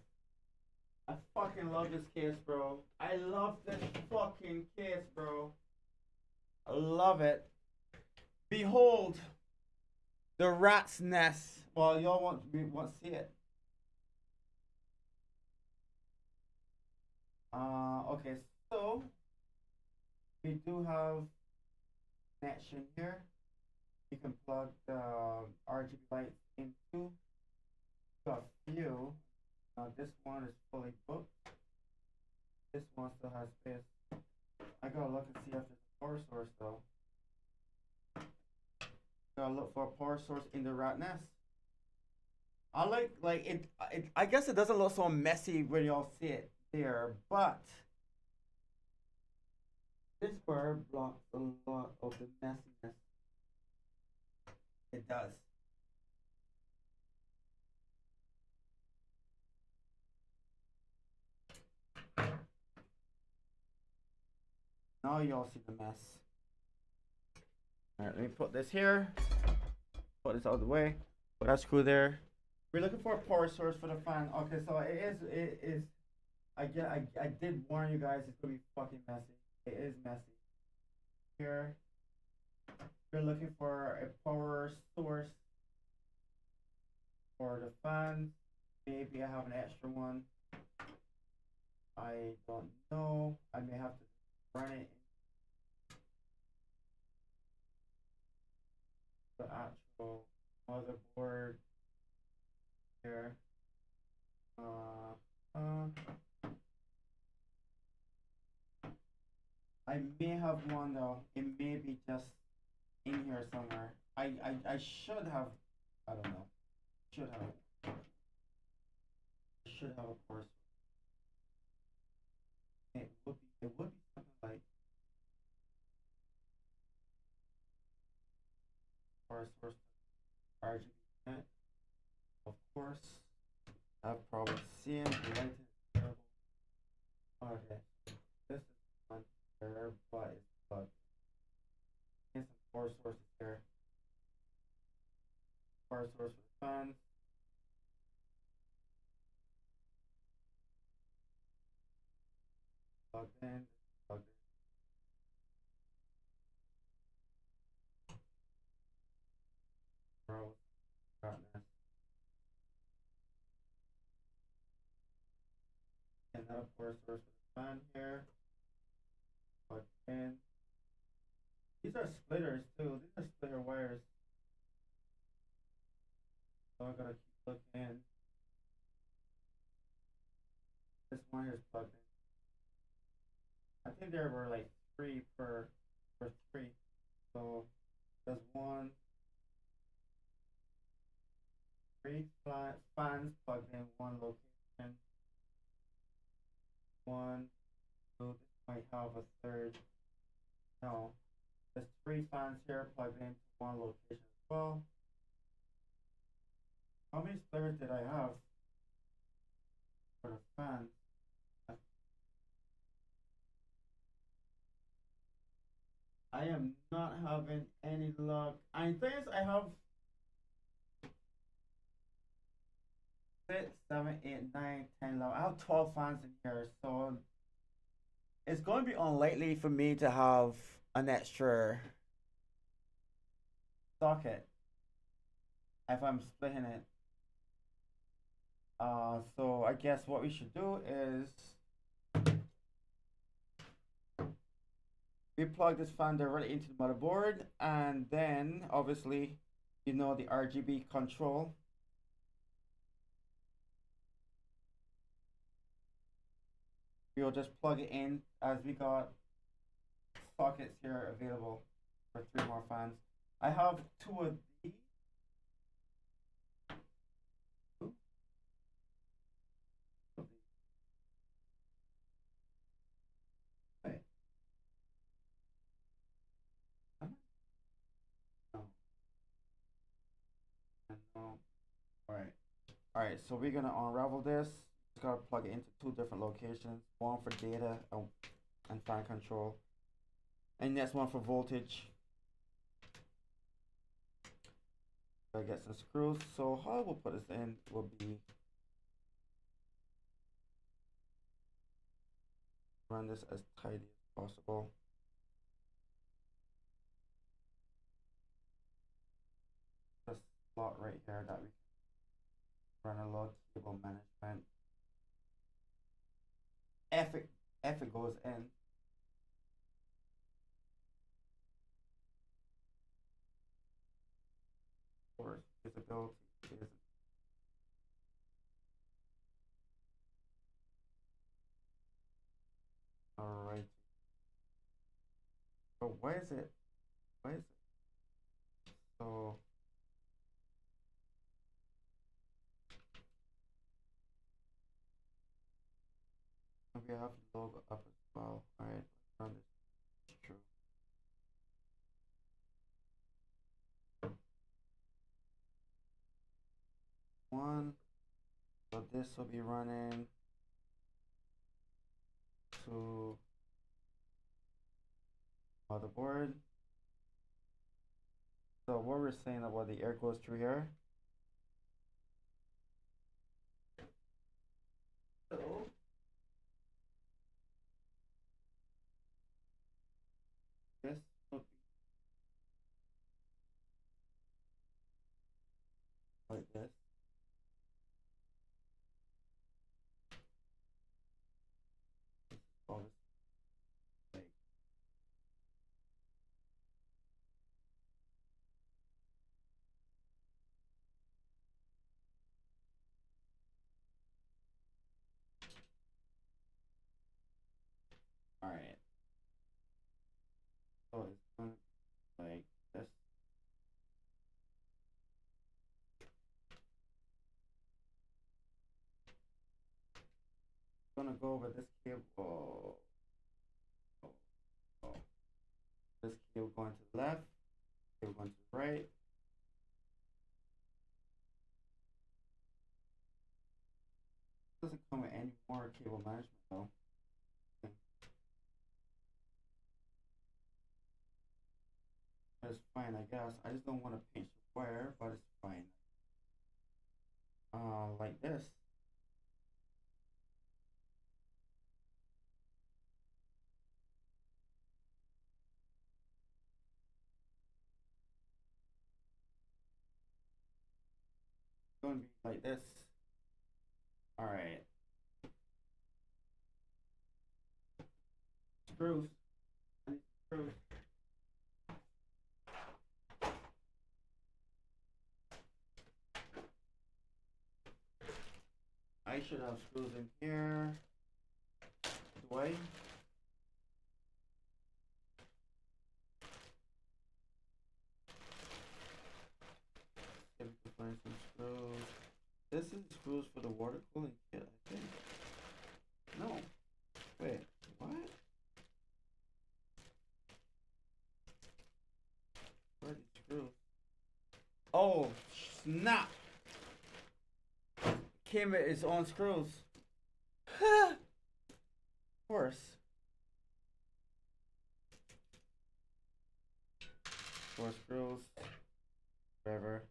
S1: I fucking love this case, bro. I love this fucking case, bro. I love it. Behold the rat's nest. Well, y'all want to see it. Okay, so we do have connection here. You can plug the RGB lights into a few. This one is fully booked. This one still has space. I gotta look and see if there's a power source though. Gotta look for a power source in the rat nest. I like it. I guess it doesn't look so messy when y'all see it there, but this bird blocks a lot of the messiness. It does. Now y'all see the mess. Alright, let me put this here. Put this out of the way. Put that screw there. We're looking for a power source for the fan. Okay, so it is I did warn you guys it's gonna be fucking messy. It is messy. Here. We're looking for a power source for the fans. Maybe I have an extra one. I don't know. I may have to run it the actual motherboard here. I may have one though. It may be just in here somewhere. I should have. I don't know. Should have. Should have a course. It would be. It would be something like power source RGB. Of course, I've probably seen the light is terrible. Okay, this is one there, but it's bugged. Here's some power sources here. Power source for the fans. Plugged in. plugged in. Bro, darkness. And then of course source for the fan here. Plug in. These are splitters too. These are splitter wires. So I gotta keep looking in. This one here is plugged in. I think there were like three per three. So there's one, three fans plugged in one location. One, two, this might have a third. No. There's three fans here plugged into one location as well. How many splitters did I have for the fan? I am not having any luck. I think I have 6, 7, 8, 9, 10, 11. I have 12 fans in here, so it's going to be unlikely for me to have an extra socket if I'm splitting it. So I guess what we should do is we plug this fan directly into the motherboard, and then obviously, you know, the RGB control. We'll just plug it in as we got sockets here available for 3 more fans. I have 2 of these. Wait. No. No. Alright. Alright, so we're gonna unravel this. Just gotta plug it into 2 different locations. One for data and fan control. And next one for voltage. Gotta get some screws. So how we'll put this in will be run this as tidy as possible. This slot right here that we can run a load cable management. If it goes in. Of course, visibility is alright. So why is it? So we have the logo up as well. Alright, let's run this through. One. So this will be running to motherboard. So what we're saying about the air goes through here. So this will be like this. Obviously, like alright. So it's going like this. Gonna go over this cable. Oh. This cable going to the left, cable going to the right. Doesn't come with any more cable management though. It's fine, I guess. I just don't want to pinch the wire, but it's fine. Like this. gonna be like this. Alright. Screws. I need screws. I should have screws in here. Do I? See if we can find some screws. This is screws for the water cooling kit, I think. No. Wait, what? Where are these screws? Oh, snap! Came with its own screws. Of course. Four screws. Whatever.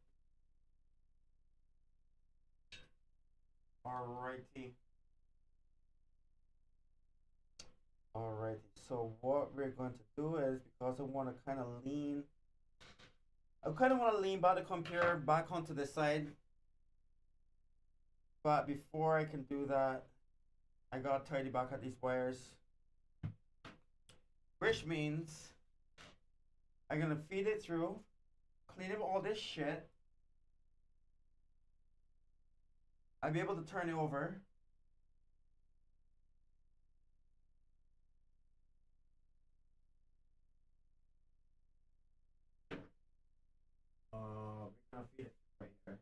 S1: Alrighty. Alrighty. So what we're going to do is, because I want to kind of lean, I kind of want to lean by the computer back onto the side. But before I can do that, I gotta tidy back at these wires. Which means I'm gonna feed it through, clean up all this shit. I'll be able to turn it over. We're gonna feed it right here.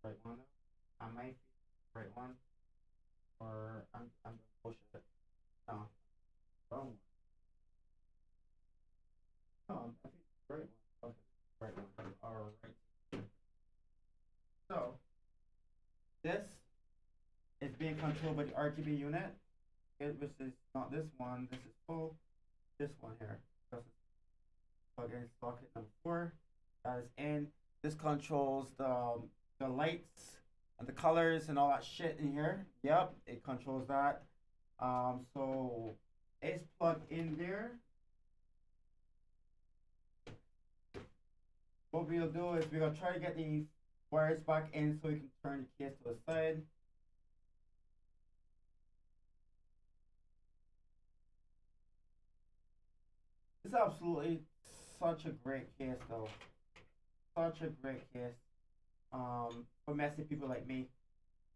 S1: Right one. I might feed the right one, or I'm gonna push it. No, wrong one. No, I think the right one. Okay, right one. All right. So this is being controlled by the RGB unit. Which is not this one. This is full. This one here. Plug in socket number 4. That is in. This controls the lights and the colors and all that shit in here. Yep, it controls that. So it's plugged in there. What we'll do is we're gonna try to get the wires back in so we can turn the case to the side. It's absolutely such a great case though. Such a great case. For messy people like me.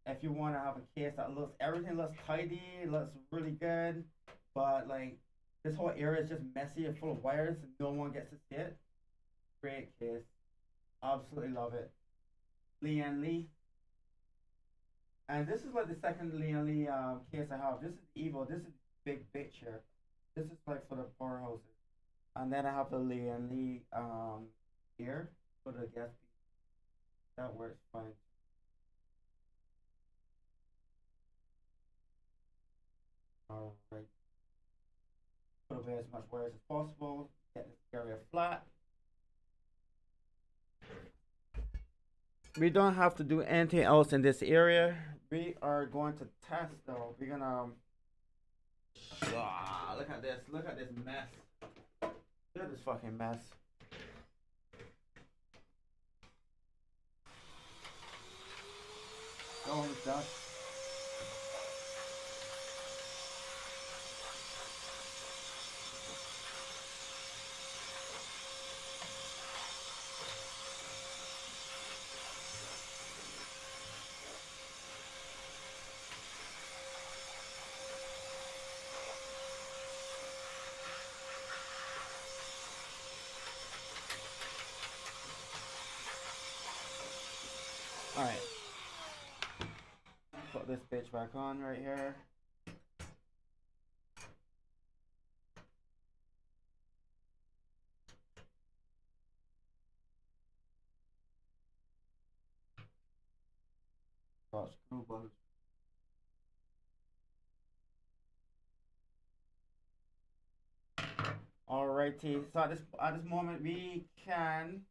S1: If you want to have a case that looks, everything looks tidy, looks really good, but like this whole area is just messy and full of wires and no one gets to see it. Great case. Absolutely love it. Lian Li. And this is like the second Lian Li case I have. This is Evo. This is big bitch here. This is like for the powerhouses. And then I have the Lian Li here for the gas piece. That works fine. Alright. Put away as much wires as possible. Get this area flat. We don't have to do anything else in this area. We are going to test though. We're gonna look at this. Look at this mess. Look at this fucking mess. Oh, it's dust. Alright. Put this bitch back on right here. Got screw bugs. Alrighty, so at this moment we can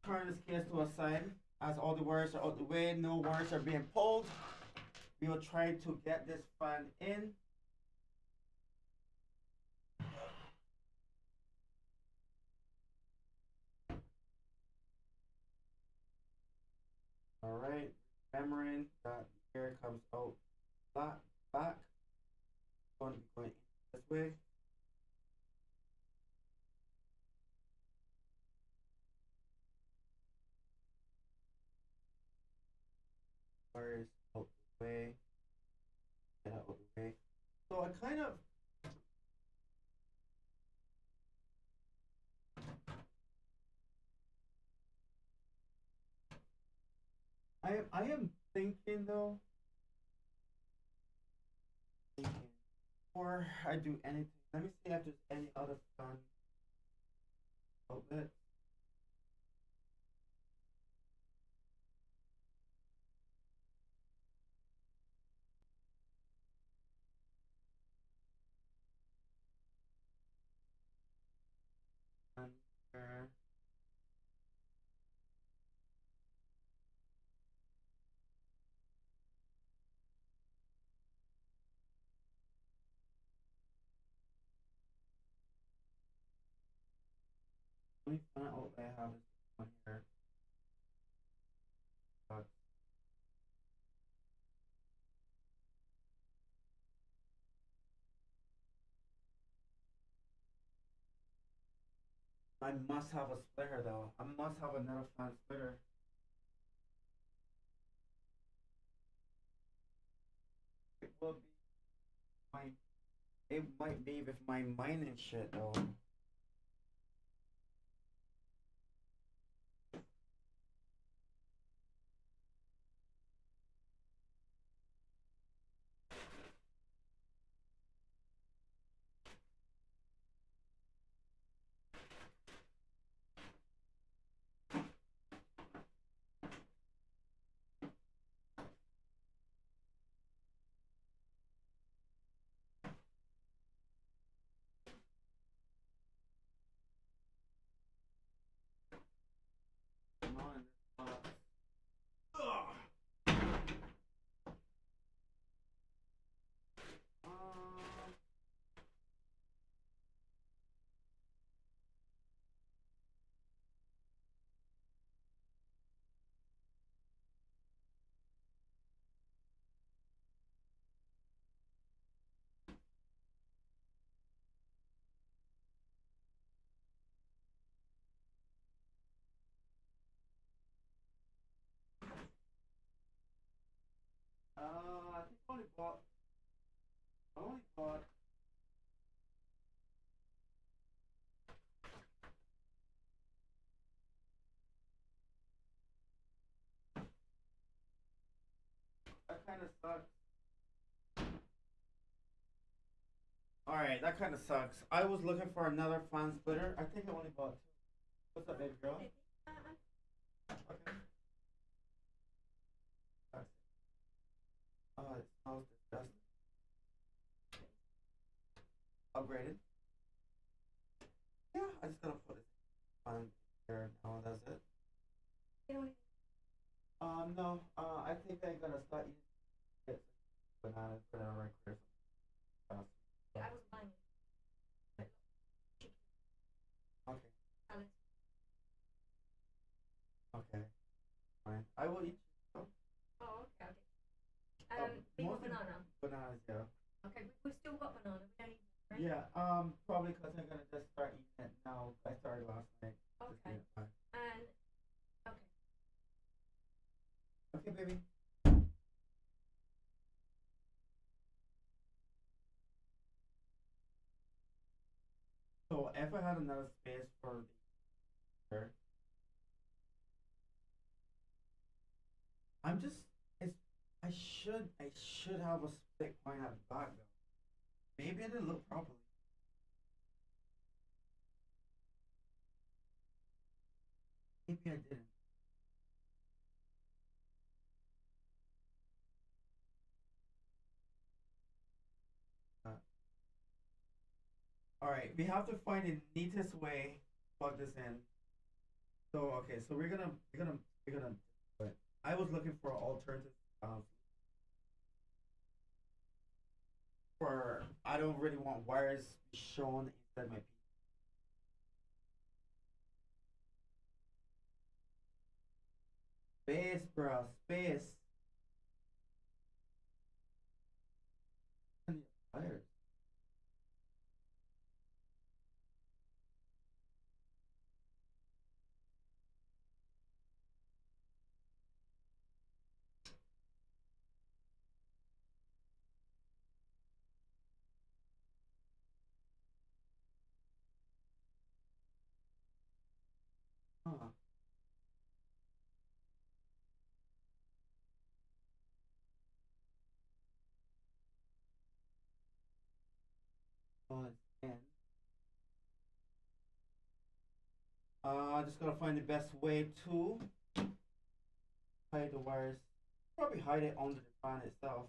S1: turn this case to a side as all the wires are out the way, no wires are being pulled. We will try to get this fan in. Alright, remembering that the air comes out flat back. It's going to be going this way. Wires out the way. Get out of the way. So I kind of I am thinking though, thinking before I do anything. Let me see if there's any other fun outlet. And there. Let me find out what I have this one here. But I must have a splitter though. I must have another fan splitter. It will be my. It might be with my mining shit though. Come on, ugh. Um, I think I only bought that kind of sucks. Alright, that kind of sucks. I was looking for another fan splitter. I think I only bought two. What's up, baby girl? Okay. That's it. Oh, it smells disgusting. Upgraded. Yeah, I just gotta put it on here now. That's it. No. I think I'm gonna start eating bananas for the right Christmas. Okay. Okay. Fine. I will eat. Oh, mostly bananas. Yeah. Yeah. Probably because I'm gonna just start eating it now. I started last night. Just eat it fine. Okay, baby. So if I had another space for the year, I'm just it's I should have a split coin at the back though. Maybe I didn't look properly. Maybe I didn't. Uh, all right, we have to find the neatest way to plug this in. So okay, so we're gonna. But I was looking for alternative for I don't really want wires shown inside my PC. Space, bro. Space. I need wires. Huh. Oh, it's in. I just gotta find the best way to hide the wires. Probably hide it under the fan itself.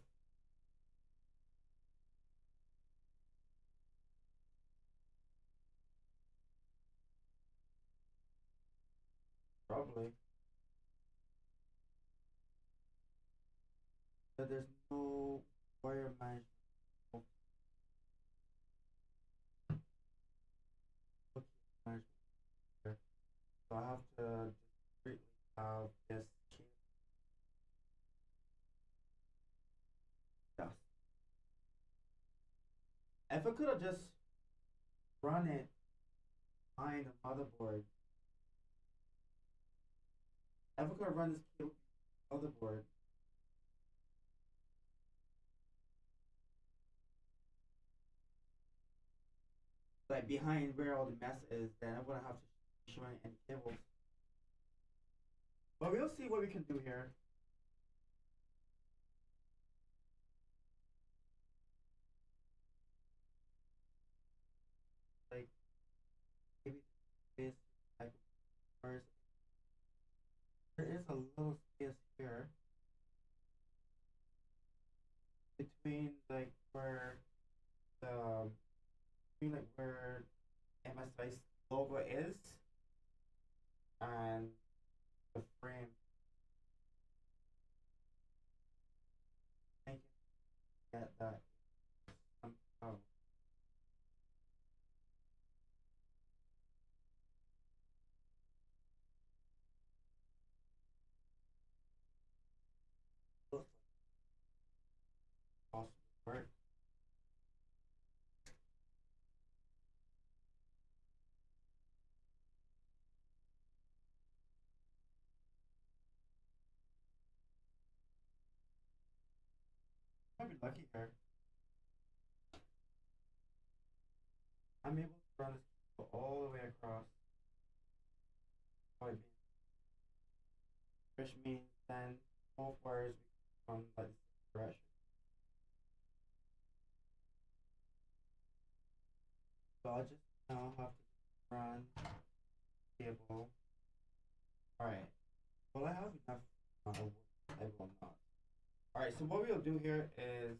S1: Probably. But there's no wire management. Okay, management here. So I have to discreetly have this cable. Yes. If I could have just run it behind the motherboard, if I could have run this cable motherboard, like behind where all the mess is, then I wouldn't have to show any cables. But we'll see what we can do here. Like maybe this type of wires. There is a little space here between like where the between like where MSI's logo is and the frame. I can get that somehow. Looks like possible work. Might be lucky here. I'm able to run this cable all the way across. Probably which means then both wires become like the same direction. So I'll just now have to run cable. Alright. Well, I have enough. I will not. Alright, so what we'll do here is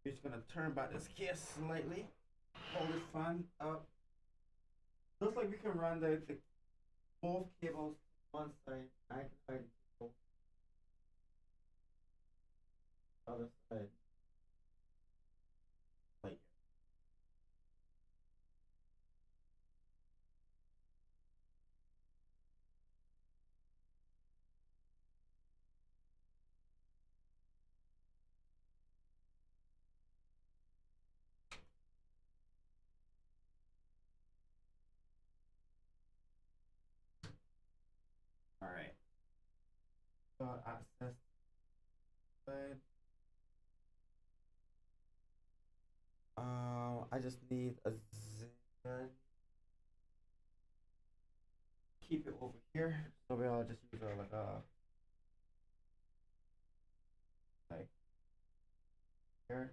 S1: we're just gonna turn back this case slightly. Hold this fan up. Looks like we can run the both cables one side. I can hide the cable other side. Like alright. Got access side. I just need a Z. Keep it over here. So we'll just use like here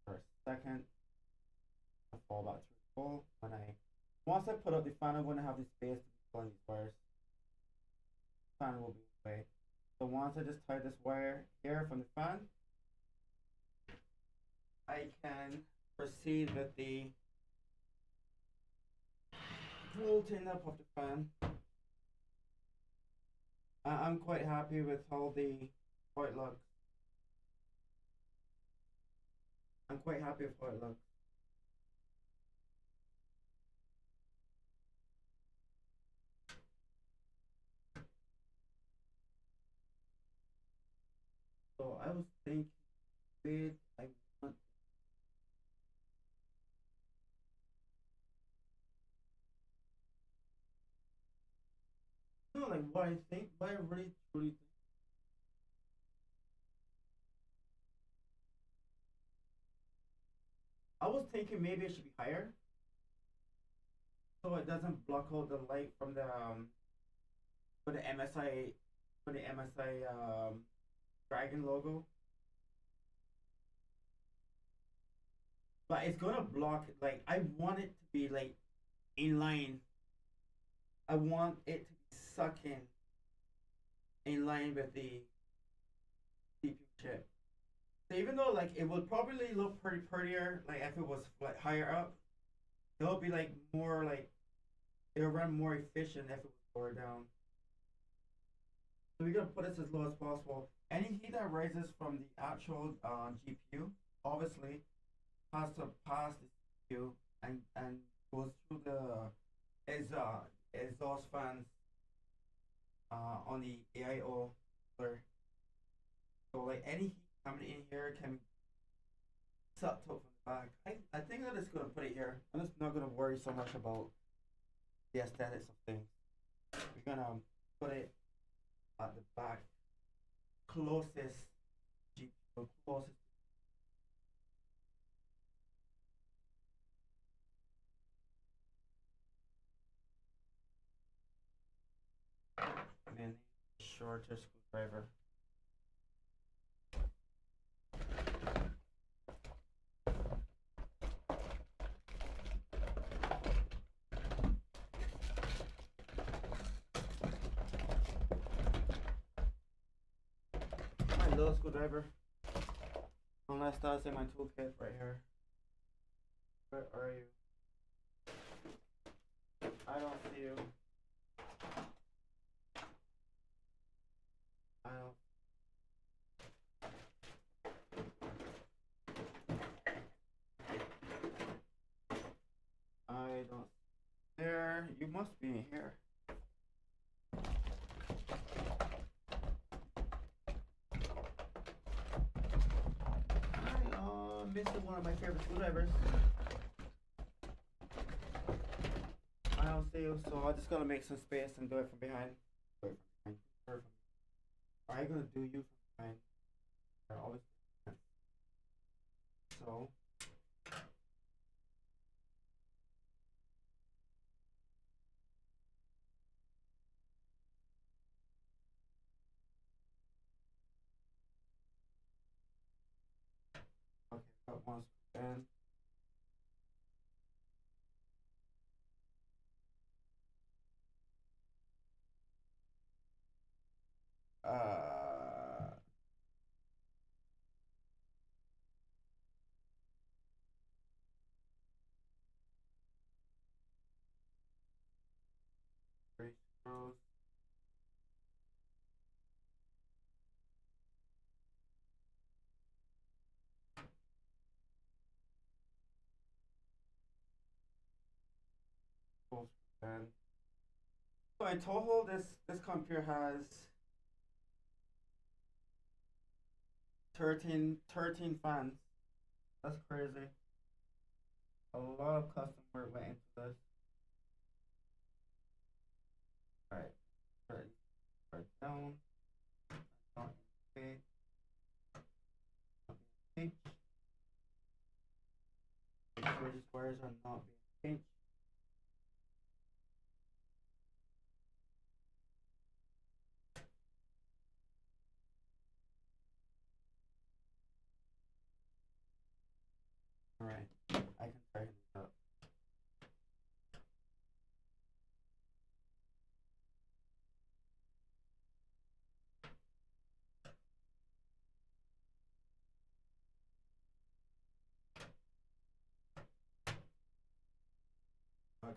S1: for a second. I'll fall back to the hole. Once I put up the fan, I'm gonna have the space to be pulling these wires. Fan will be away. So once I just tie this wire here from the fan, I can proceed with the bolting up of the fan. I'm quite happy with how it looks. I'm quite happy with how it looks. So I was thinking, wait, I want. No, like what I think, what I really truly think. I was thinking maybe it should be higher, so it doesn't block out the light from the for the MSI for the MSI dragon logo. But it's gonna block. Like I want it to be like in line. I want it to be sucking in line with the CPU chip. So even though like it would probably look prettier, like if it was like higher up, it would be like more like it would run more efficient if it was lower down. So we're gonna put this as low as possible. Any heat that rises from the actual GPU obviously has to pass the CPU and goes through the exhaust fans on the AIO cooler. So like any heat coming in here can be sucked up from the back. I think I'm just gonna put it here. I'm just not gonna worry so much about the aesthetics of things. We're gonna put it at the back, closest GPU, closest. And then shorter screwdriver. My little screwdriver. Unless that's in my toolkit right here. Where are you? I don't see you. I don't. I don't. There. You must be in here. I missed one of my favorite screwdrivers. I don't see you, so I just gotta make some space and do it from behind. Do it from behind. Or are you gonna do you from behind? I always. So. Okay, got one screw in. Uh, 3 screws. Full screw in. So in total, this computer has 13 fans. That's crazy. A lot of custom work went into this. Alright, right down. Not in page. Not being pinched. Make sure these wires are not being pinched. Alright, I can tighten this up. Okay.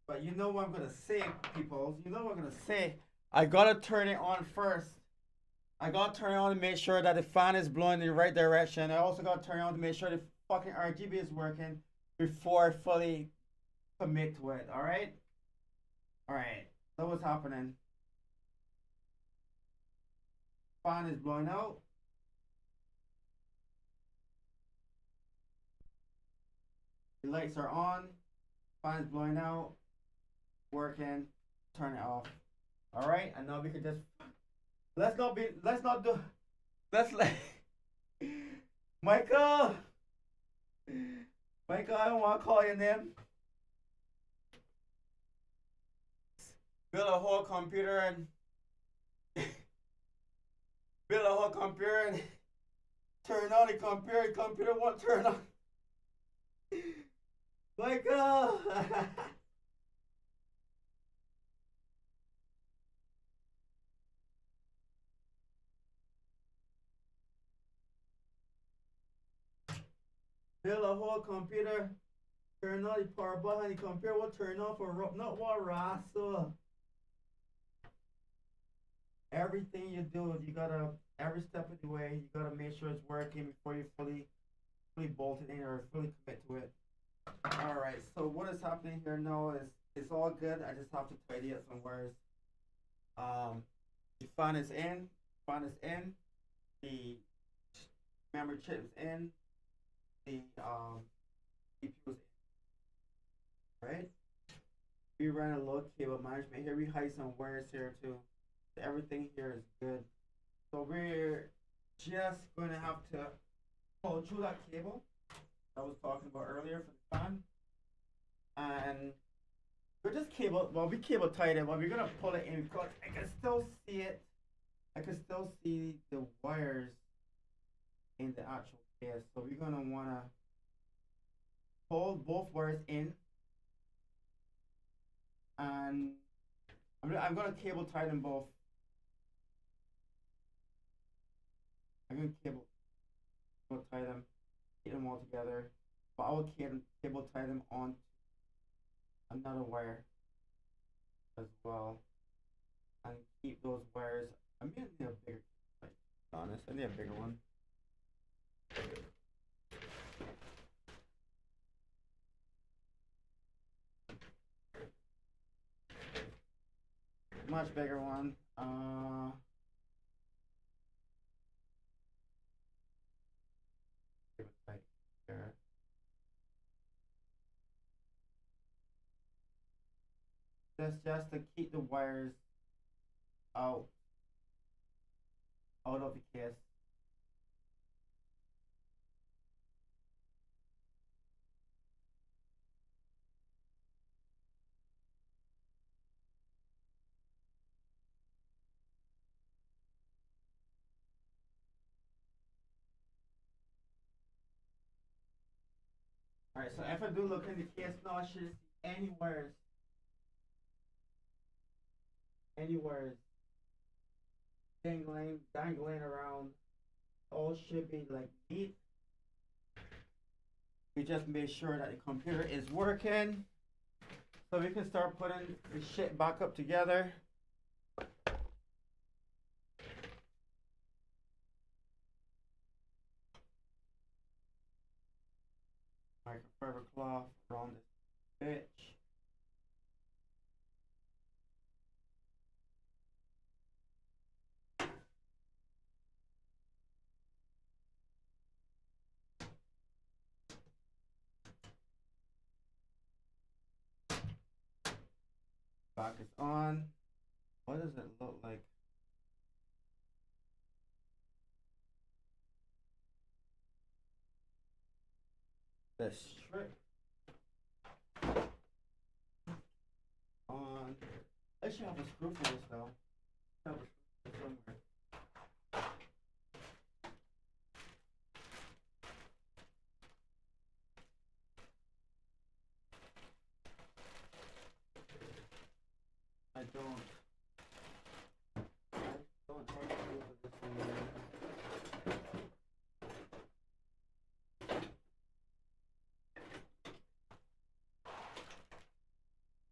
S1: But you know what I'm gonna say, people. You know what I'm gonna say. I gotta turn it on first. I gotta turn it on to make sure that the fan is blowing in the right direction. I also gotta turn it on to make sure the fucking RGB is working before I fully commit to it. Alright? Alright. So what's happening? Fan is blowing out. The lights are on, fans blowing out, working, turn it off. Alright, and now we can just let's not do let's let Michael Michael, I don't wanna call your name. Build a whole computer and build a whole computer and turn on the computer won't turn on. Michael build a whole computer, turn on the power button, the computer will turn off or not what Russell. Everything you do, you gotta every step of the way, you gotta make sure it's working before you fully bolt it in or fully commit to it. Alright, so what is happening here now is it's all good. I just have to tidy up some wires. The fan is in, the memory chip is in, the CPU is in. Right? We ran a load cable management here. We hide some wires here too. So everything here is good. So we're just gonna have to pull through that cable I was talking about earlier for the fan. And we're just we cable tied it, but we're gonna pull it in because I can still see it. I can still see the wires in the actual case. So we're gonna wanna pull both wires in. And I'm gonna cable tie them both. I'm gonna cable tie them, get them all together. But I will cable tie them on another wire as well, and keep those wires. I'm gonna need a bigger, like, to be honest. I need a bigger one. Much bigger one. Give it right there. That's just to keep the wires out of the case. Alright, so if I do look in the case now, I should see any wires dangling around. All should be like neat. We just made sure that the computer is working, so we can start putting the shit back up together. Microfiber cloth around this bitch. Back is on. What does it look like? The strip on. I should have a screw for this though. I have a screw somewhere. I don't have a screw for this somewhere.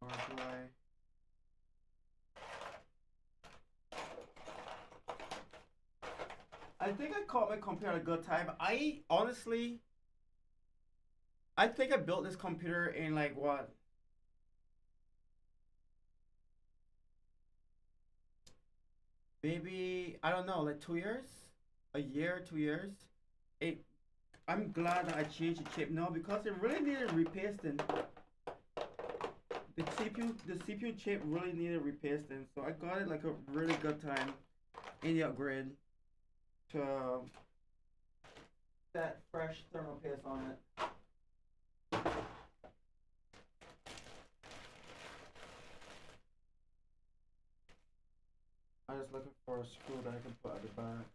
S1: Or do I? I think I caught my computer at a good time. I honestly, I think I built this computer in like what? Maybe, I don't know, like 2 years? A year, 2 years? It I'm glad that I changed the chip now because it really needed repasting. The CPU chip really needed repasting, so I got it like a really good time in the upgrade to set fresh thermal paste on it. I'm just looking for a screw that I can put at the back.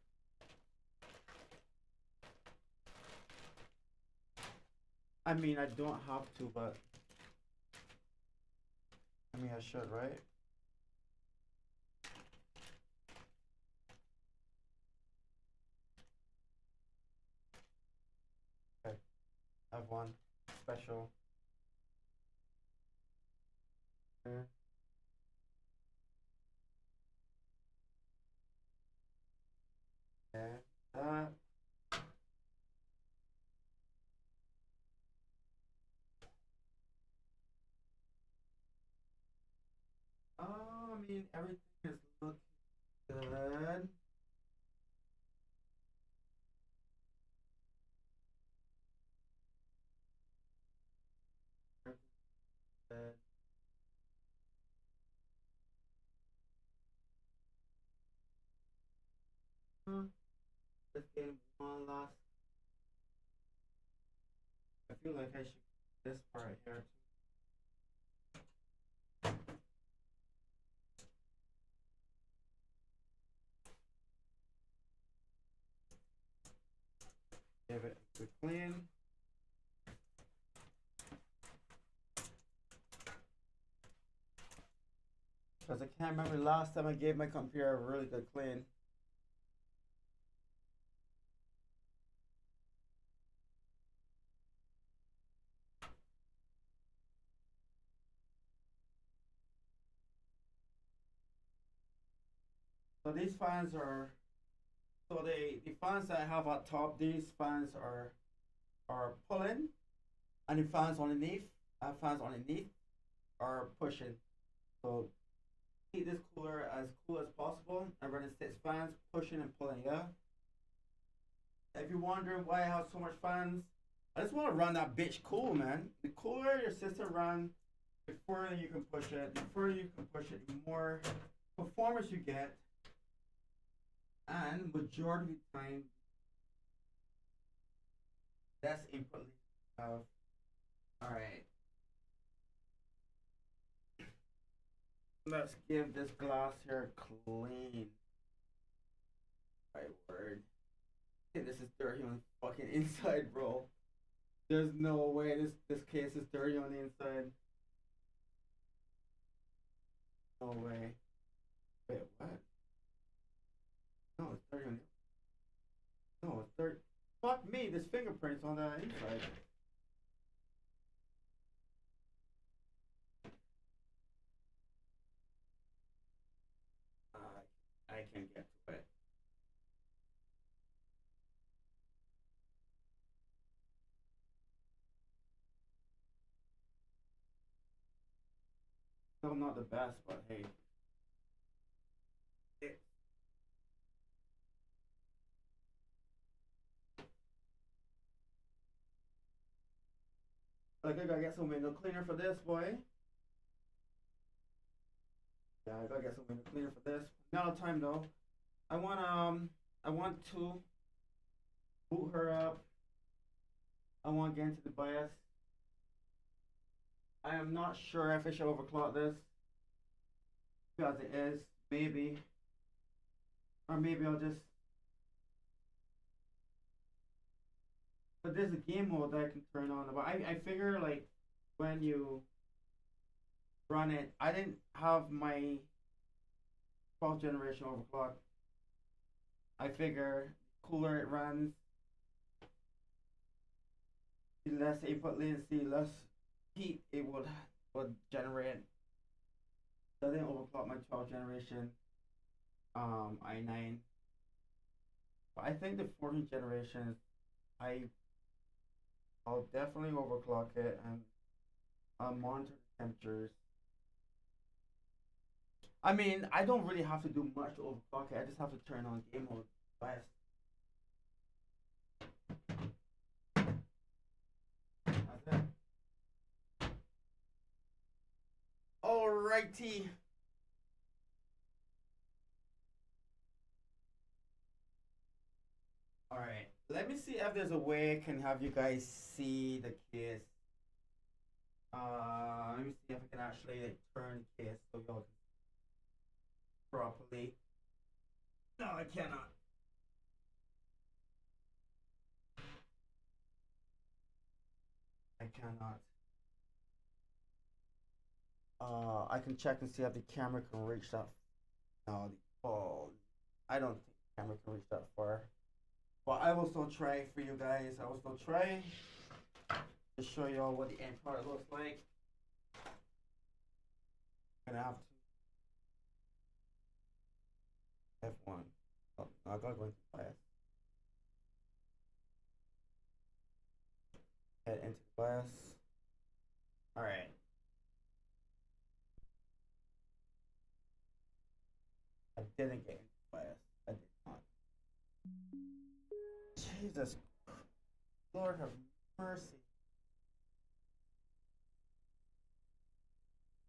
S1: I mean, I don't have to, but I mean, I should, right? Okay, I have one special. There. Yeah, that. I mean, everything is looking good. Everything's good. Let's get one last. I feel like I should this part here too. Give it a good clean. Because I can't remember the last time I gave my computer a really good clean. So these fans are, so the fans that I have at top, these fans are pulling, and the fans underneath, are pushing. So keep this cooler as cool as possible. I'm running 6 fans, pushing and pulling, yeah? If you're wondering why I have so much fans, I just want to run that bitch cool, man. The cooler your system runs, the further you can push it. The further you can push it, the more performance you get. And majority of the time, less input you have. Alright. Let's give this glass here a clean. My word. I think this is dirty on the fucking inside, bro. There's no way this case is dirty on the inside. No way. Wait, what? No, it's dirty on the. No, it's dirty. Fuck me, there's fingerprints on the inside. I can't get to it. Still not the best, but hey. It, like I gotta get some window cleaner for this, boy. Yeah, I gotta get some window cleaner for this. Not enough time though. I want to boot her up. I want to get into the BIOS. I am not sure if I should overclock this because it is maybe, or maybe I'll just. But there's a game mode that I can turn on. But I figure like when you run it, I didn't have my 12th generation overclock. I figure cooler it runs, the less input latency, less heat it would generate. So I didn't overclock my 12th generation i9. But I think the 14th generation I'll definitely overclock it and I'll monitor the temperatures. I mean, I don't really have to do much to overclock it. I just have to turn on game mode best. Alrighty. Alright. Let me see if there's a way I can have you guys see the case. Let me see if I can actually like, turn the case so y'all can properly. No, I cannot. I cannot. I can check and see if the camera can reach that. No, oh, I don't think the camera can reach that far. But I will still try for you guys. I will still try to show y'all what the end product looks like. I'm gonna have to F1. Oh, no, I gotta go into class. Head into class. Alright. I didn't get into class. I did not. Jesus. Lord have mercy.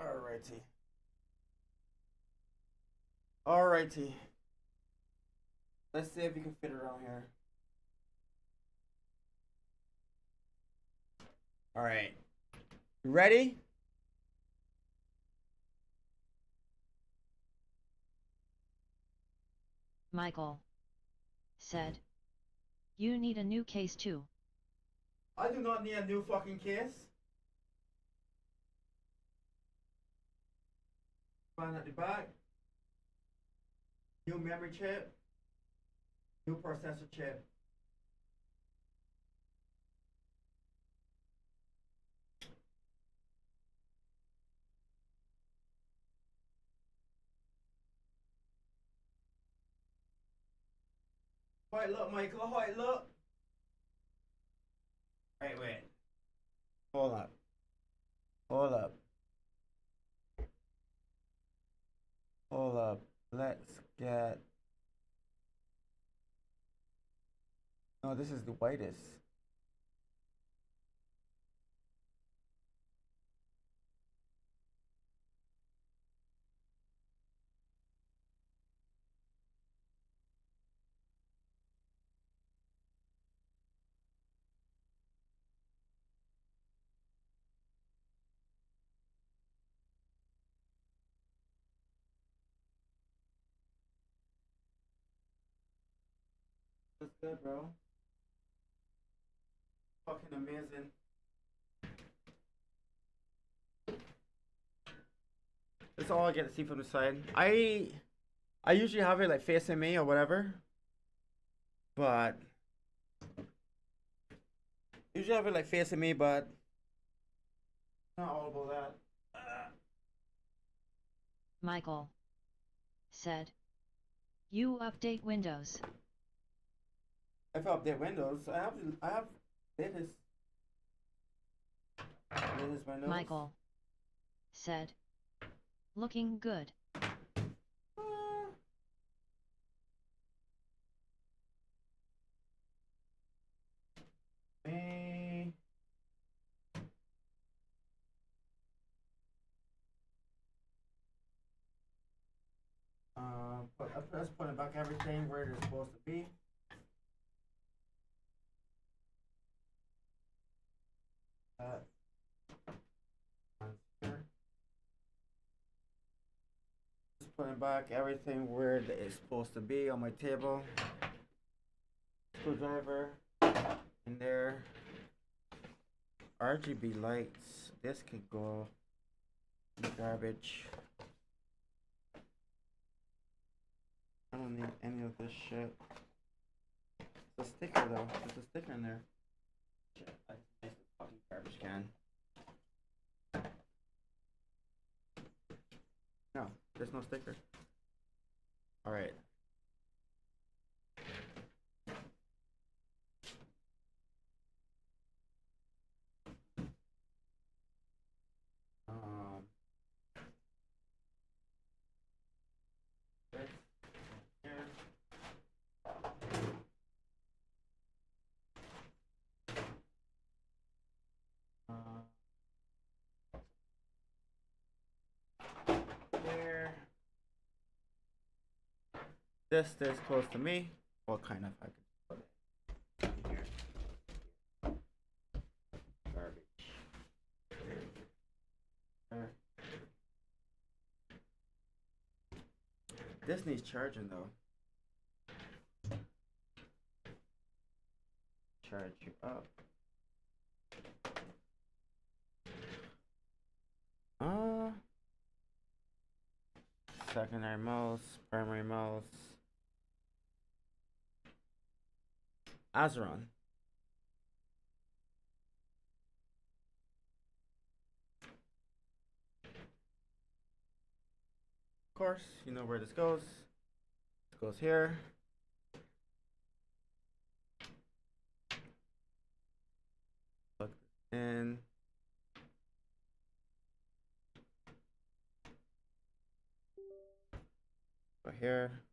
S1: Alrighty. Alrighty. Let's see if you can fit around here. Alright. You ready?
S3: Michael said, "You need a new case too."
S1: I do not need a new fucking case. Find at the back. New memory chip. New processor chip. How it look, Michael? How it look? Wait. Hold up. Hold up. Hold up. Let's get. No, this is the whitest. That's good, bro. Fucking amazing. That's all I get to see from the side. I usually have it like facing me or whatever, but usually have it like facing me, but not all about that.
S3: Michael said, "You update Windows."
S1: If I update Windows, I have latest Windows.
S3: Michael said, "Looking good."
S1: Me. Let's put it back everything where it's supposed to be. Here. Just putting back everything where it's supposed to be on my table. Screwdriver in there. RGB lights. This could go in the garbage. I don't need any of this shit. It's a sticker though. There's a sticker in there. Shit, I missed the fucking garbage can. No, there's no sticker. Alright. This here. This stays close to me. Well, kind of. I could put it in here. Garbage. There. This needs charging though. Charge you up. Secondary mouse, primary mouse. Azeron. Of course, you know where this goes. This goes here. Plug this in. Go here.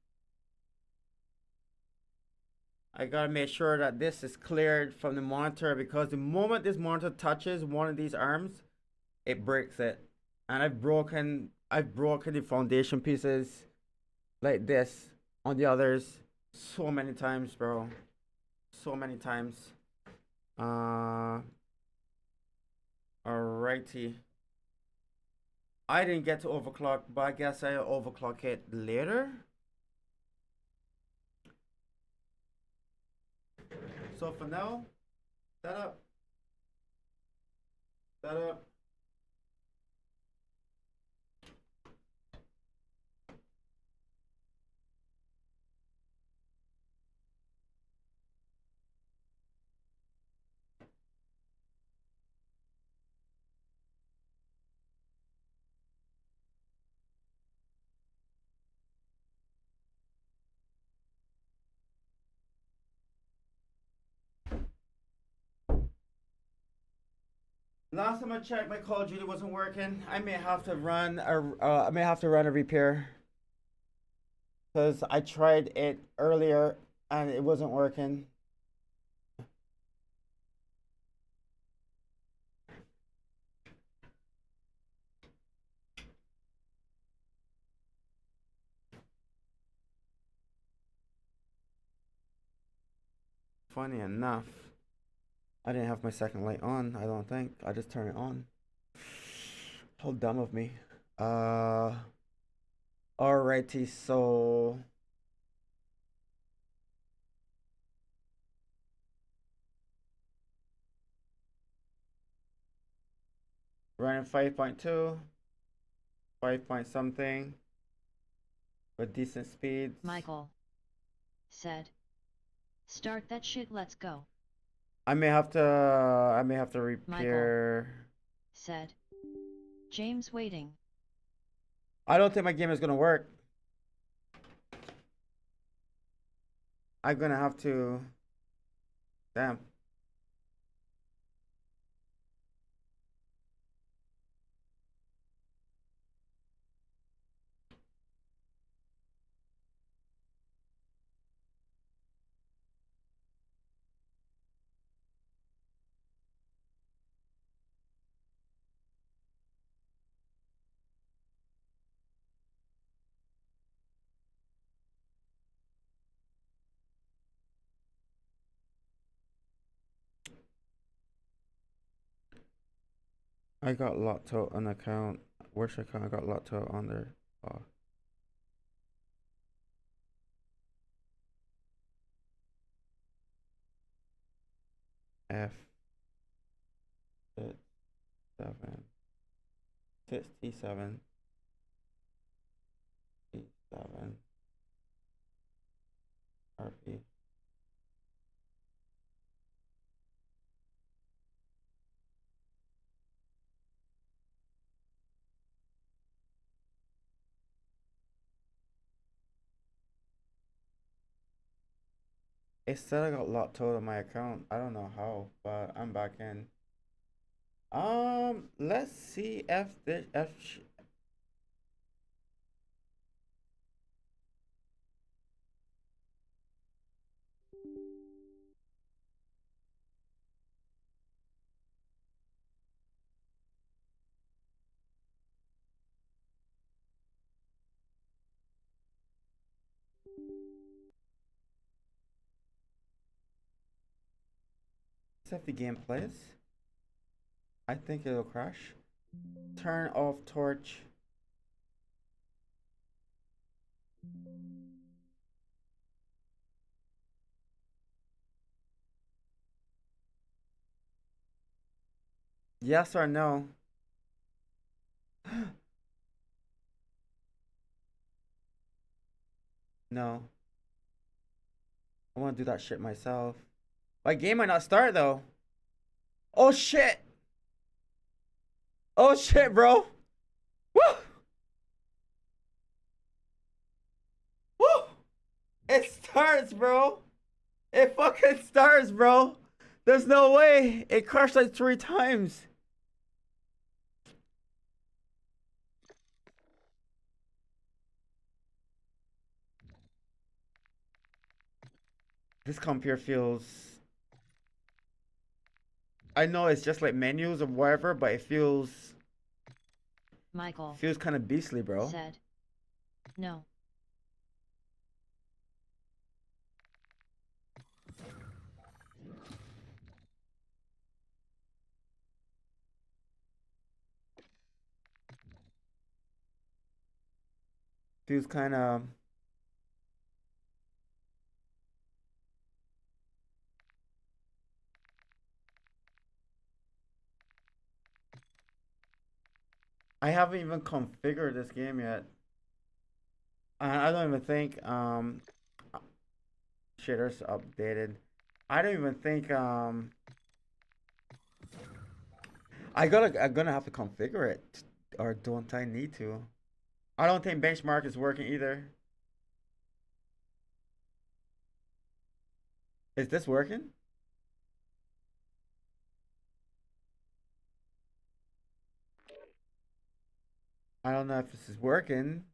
S1: I gotta make sure that this is cleared from the monitor, because the moment this monitor touches one of these arms, it breaks it. And I've broken the foundation pieces like this on the others so many times, bro. So many times. Alrighty. I didn't get to overclock, but I guess I'll overclock it later. So for now, set up. Set up. Last time I checked, my Call of Duty wasn't working. I may have to run a repair, because I tried it earlier and it wasn't working. Funny enough, I didn't have my second light on, I don't think. I just turned it on. How dumb of me. Alrighty, so running 5.2, 5 point something with decent speeds.
S3: Michael said, "Start that shit, let's go."
S1: I may have to repair.
S3: Said, "James waiting."
S1: I don't think my game is gonna work. I'm gonna have to. Damn. I got locked out on account. Which account I got locked out on there? Oh. F 6 7 6 T7 T7 RP. It said I got locked out on my account. I don't know how, but I'm back in. Let's see if this F. See if the game plays. I think it'll crash. Turn off torch. Yes or no? No. I want to do that shit myself. My game might not start though. Oh shit! Oh shit, bro! Woo! Woo! It starts, bro! It fucking starts, bro! There's no way! It crashed like 3 times. This computer feels... I know it's just like menus or whatever, but it feels...
S3: Michael
S1: Feels kind of beastly, bro.
S3: said, no.
S1: Feels kind of... I haven't even configured this game yet. I don't even think shitter's updated. I don't even think I'm gonna have to configure it, or don't I need to? I don't think benchmark is working either. Is this working? I don't know if this is working.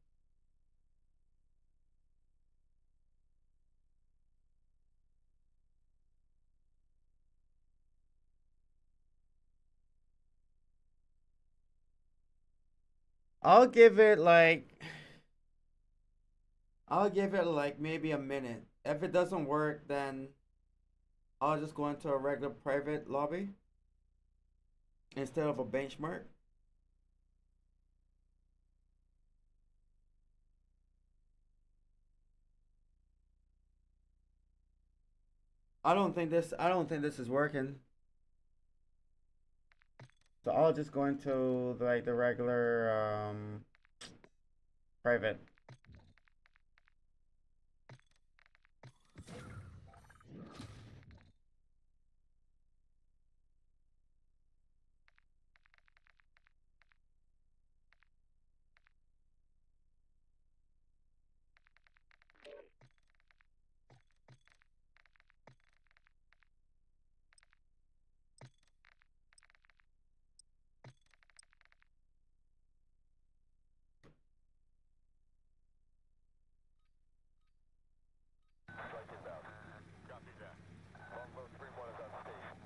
S1: I'll give it like maybe a minute. If it doesn't work, then I'll just go into a regular private lobby instead of a benchmark. I don't think this is working. So I'll just go into like the regular private.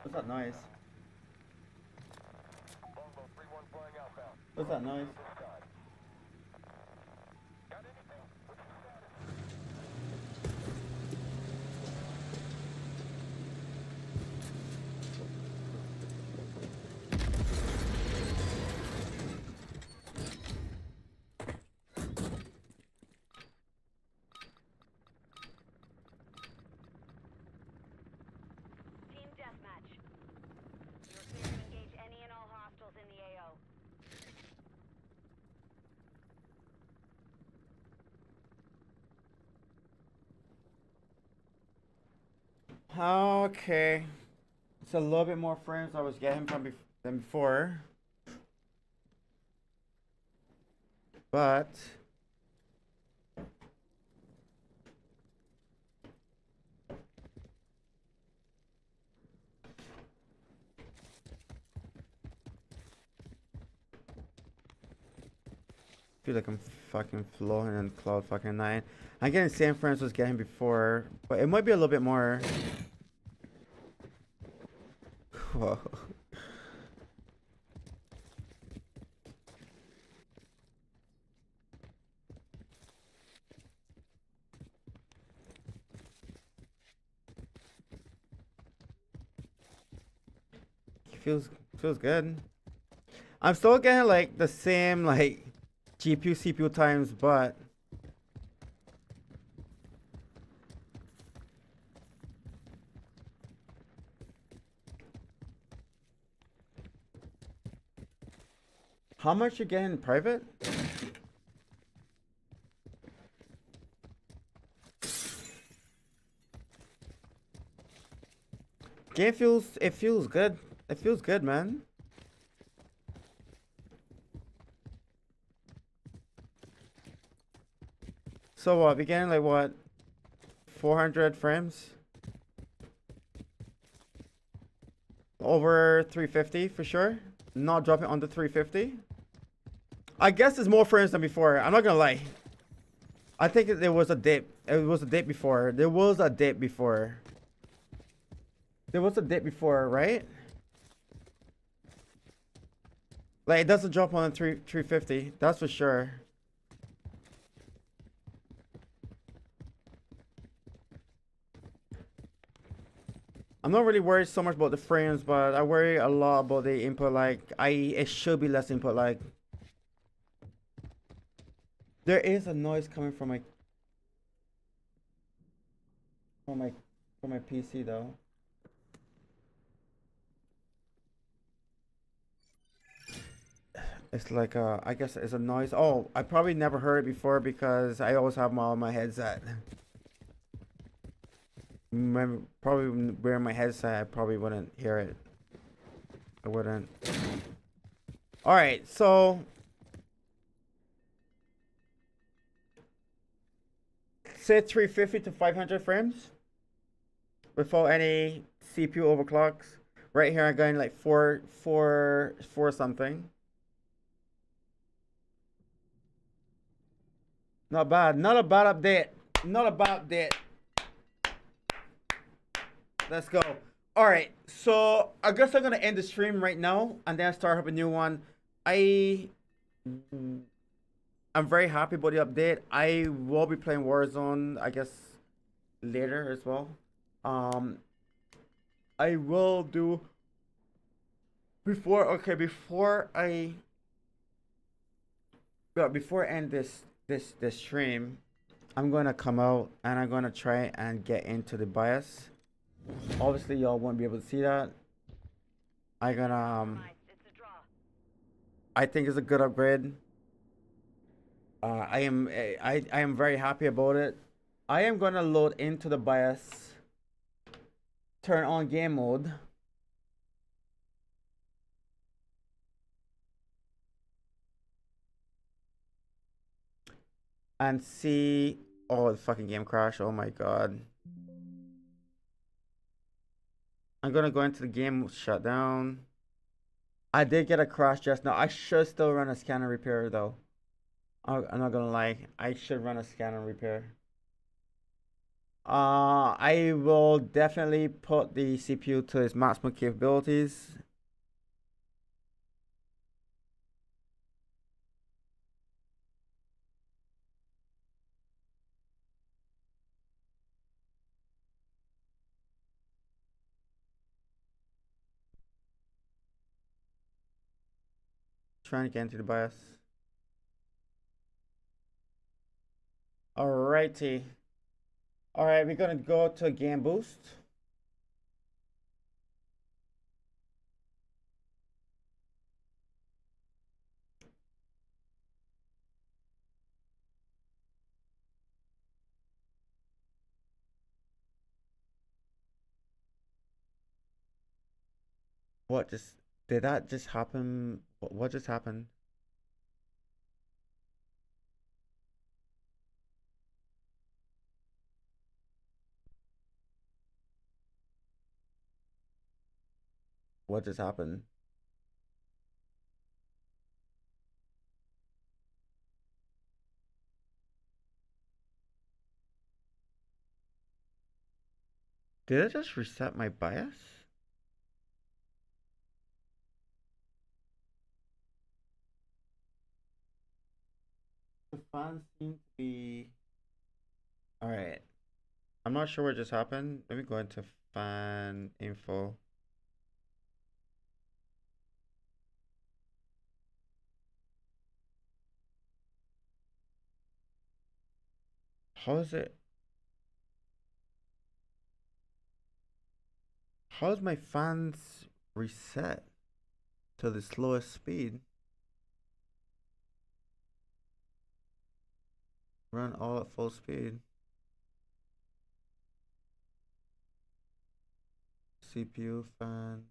S1: What's that noise? What's that noise?
S4: Team deathmatch. You're clear to engage any and all hostiles in the AO.
S1: Okay. It's a little bit more frames I was getting from than before. But feel like I'm fucking floating in cloud fucking 9. I'm getting the same frames I was getting before, but it might be a little bit more. Whoa. feels good. I'm still getting like the same like GPU CPU times, but how much you getting in private? Game feels good. It feels good, man. So what? We getting like what? 400 frames? Over 350 for sure. Not dropping under 350. I guess there's more frames than before. I'm not gonna lie. I think there was a dip. It was a dip before. There was a dip before. There was a dip before, right? Like it doesn't drop on 350. That's for sure. I'm not really worried so much about the frames, but I worry a lot about the input lag. It should be less input lag. There is a noise coming from my PC though. It's like I guess it's a noise. Oh, I probably never heard it before because I always have my on my headset. Probably wearing my headset, I probably wouldn't hear it. I wouldn't. All right, so say 350 to 500 frames without any CPU overclocks. Right here, I'm going like four something. Not bad. Not a bad update. Not a bad update. Let's go. All right. So I guess I'm gonna end the stream right now and then start up a new one. I'm very happy about the update. I will be playing Warzone, I guess, later as well. I will do before I end this stream, I'm gonna come out and I'm gonna try and get into the bias. Obviously y'all won't be able to see that. I gonna I think it's a good upgrade. I am very happy about it. I am gonna load into the bias, turn on game mode. And see, oh, the fucking game crash. Oh my god. I'm gonna go into the game shutdown. I did get a crash just now. I should still run a scan and repair though. I'm not gonna lie. I should run a scan and repair. I will definitely put the CPU to its maximum capabilities. Trying to get into the BIOS. Alrighty. Alright, we're gonna go to game boost. What just did that just happen? What just happened? What just happened? Did it just reset my BIOS? The fans seem to be... Alright. I'm not sure what just happened. Let me go into fan info. How is it? How is my fans reset to the slowest speed? Run all at full speed. CPU fan.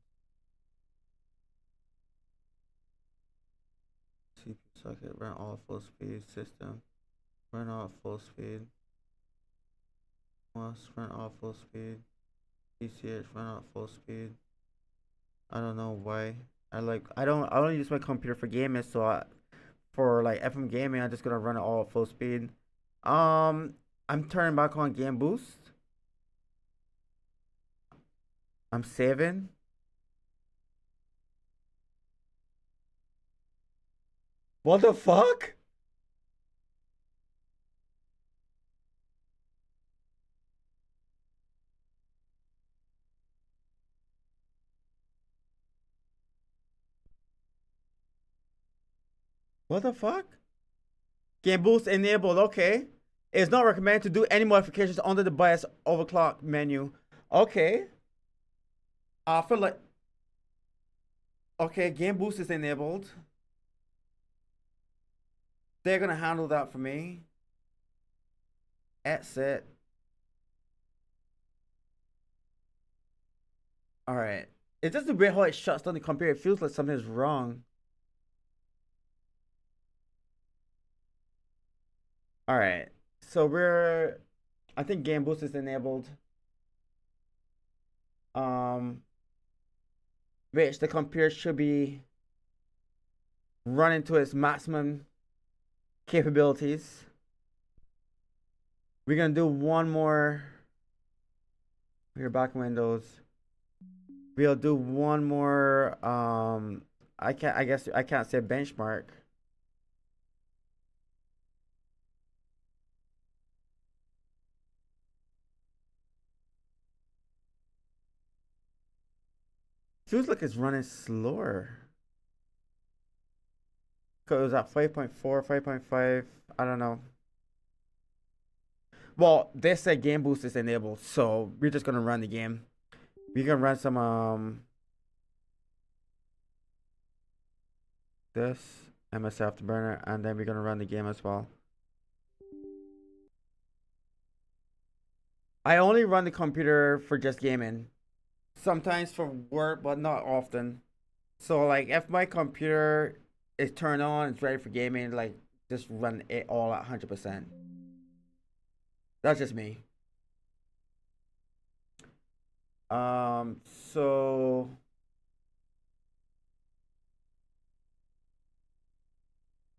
S1: CPU socket. Run all at full speed. System. Run all at full speed. Must run all at full speed. PCH run all at full speed. I don't know why. I don't use my computer for gaming, so for like FM gaming, I'm just gonna run it all at full speed. I'm turning back on Game Boost. I'm saving. What the fuck? What the fuck? Game Boost enabled, okay. It's not recommended to do any modifications on the device overclock menu. Okay. I feel like okay, Game Boost is enabled. They're gonna handle that for me. That's it. Alright. It's just the way how it shuts down the computer. It feels like something's wrong. Alright. So I think Game Boost is enabled. Which the computer should be running to its maximum capabilities. We're gonna do one more. We're back in Windows. We'll do one more. I guess I can't say benchmark. Feels like it's running slower. Cause it was at 5.4, 5.5. I don't know. Well, they said Game Boost is enabled, so we're just gonna run the game. We're gonna run some this MS Afterburner, and then we're gonna run the game as well. I only run the computer for just gaming. Sometimes for work, but not often. So like if my computer is turned on, it's ready for gaming, like just run it all at 100%. That's just me. So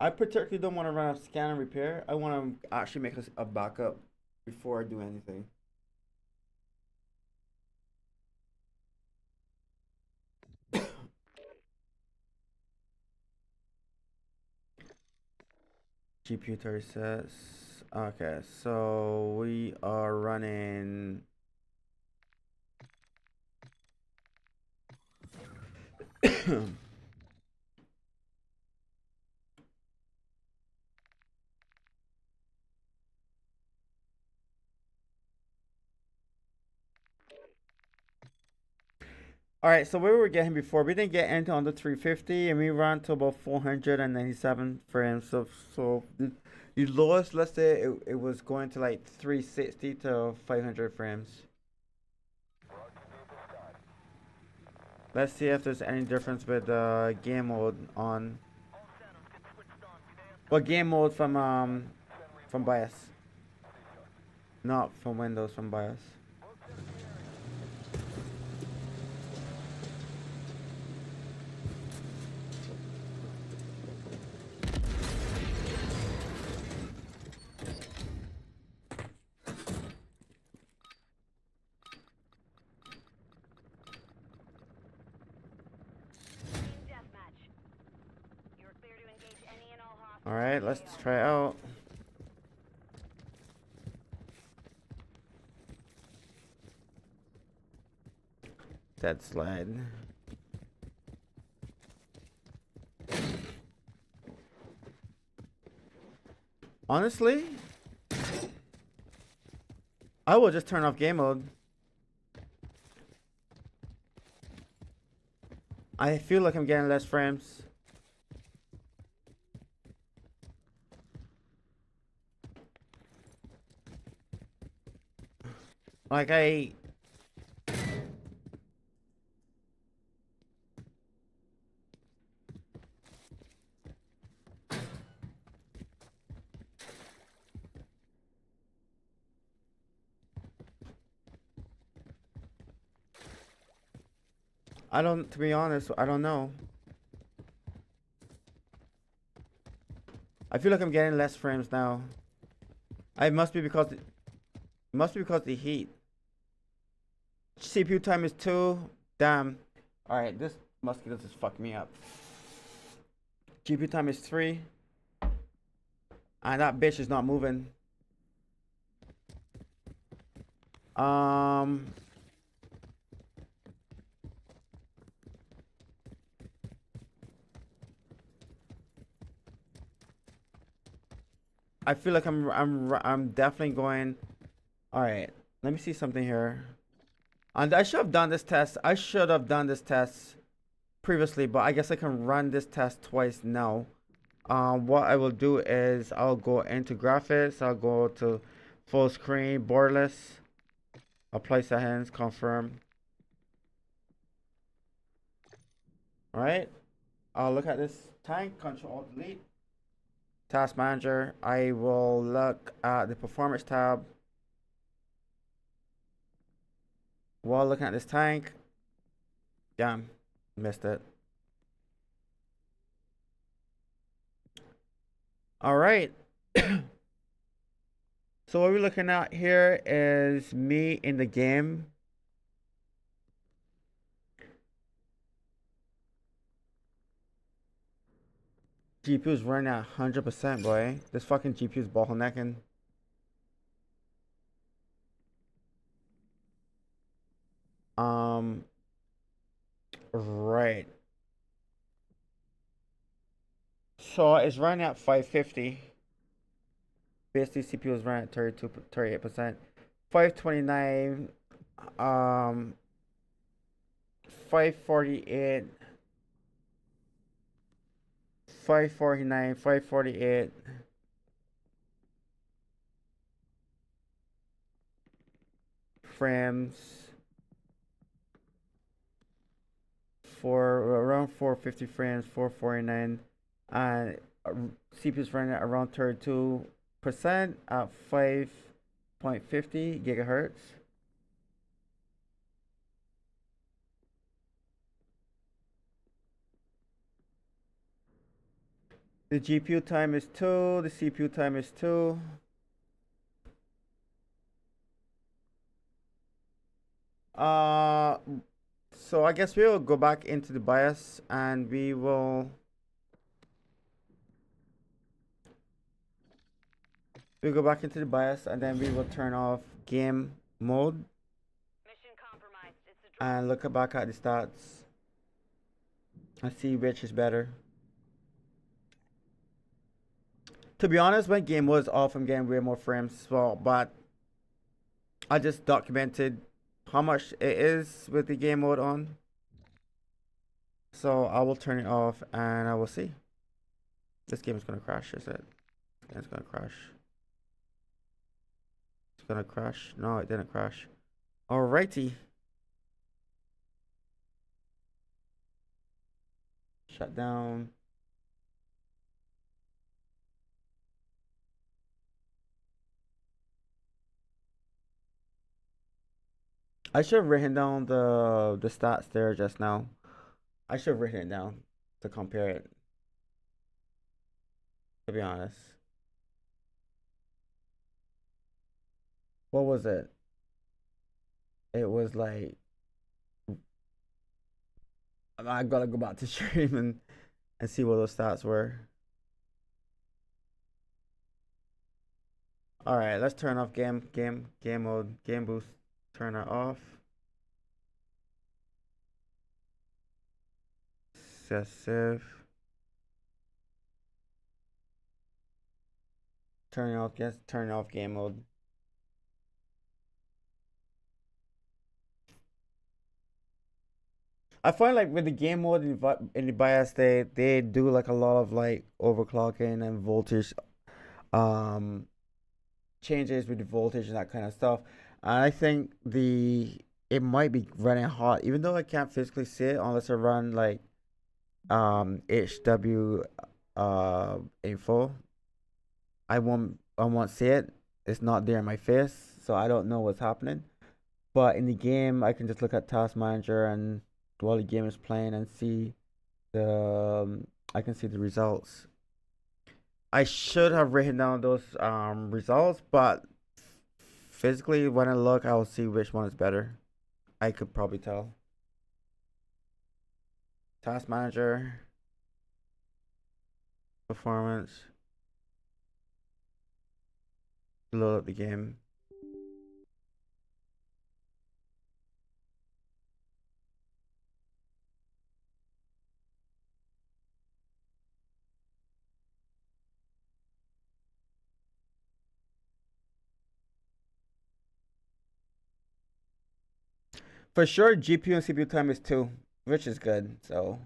S1: I particularly don't want to run a scan and repair. I want to actually make a backup before I do anything. GPU 36. Okay, so we are running. Alright, so where we were getting before, we didn't get into under 350 and we ran to about 497 frames. So the lowest, let's say it was going to like 360 to 500 frames. Let's see if there's any difference with game mode on. Well, game mode from BIOS. Not from Windows, from BIOS. Alright, let's try it out. Dead slide. Honestly, I will just turn off game mode. I feel like I'm getting less frames. Like I don't, to be honest, I don't know. I feel like I'm getting less frames now. It must be because the heat. CPU time is 2. Damn. Alright, this mosquito just fucked me up. GPU time is 3. And that bitch is not moving. I feel like I'm definitely going. All right, let me see something here. And I should have done this test. I should have done this test previously, but I guess I can run this test twice now. What I will do is I'll go into graphics. I'll go to full screen, borderless. Apply settings, confirm. All right. I'll look at this tank. Control Delete. Task Manager. I will look at the Performance tab. While looking at this tank. Damn, missed it. All right. So what we're looking at here is me in the game. GPU's running at 100%, boy. This fucking GPU's bottlenecking. Right. So it's running at 550. Basically, CPU is running at 38%. 529, 548, 549, 548. Frames for around 450 frames, 449, and CPU's running at around 32% at 5.50 gigahertz. The GPU time is 2, the CPU time is 2. So I guess we'll go back into the BIOS and we'll go back into the BIOS and then we will turn off game mode.
S4: Mission compromised. It's a drone.
S1: And look back at the stats and see which is better. To be honest, when game was off, I'm getting way more frames as well, but I just documented how much it is with the game mode on. So I will turn it off and I will see. This game is gonna crash, is it? It's gonna crash. It's gonna crash. No, it didn't crash. Alrighty. Shut down. I should have written down the stats there just now. I should have written it down to compare it. To be honest. What was it? It was like I gotta go back to stream and see what those stats were. Alright, let's turn off game mode, game boost, turn it off. Excessive. Turn off game mode. I find like with the game mode in the BIOS, they do like a lot of like overclocking and voltage um changes with the voltage and that kind of stuff. And I think the it might be running hot, even though I can't physically see it unless I run like HW info. I won't see it. It's not there in my face, so I don't know what's happening. But in the game, I can just look at Task Manager and while the game is playing and see the I can see the results. I should have written down those results, but physically when I look, I will see which one is better. I could probably tell. Task Manager, performance, load up the game. For sure, GPU and CPU time is 2, which is good. So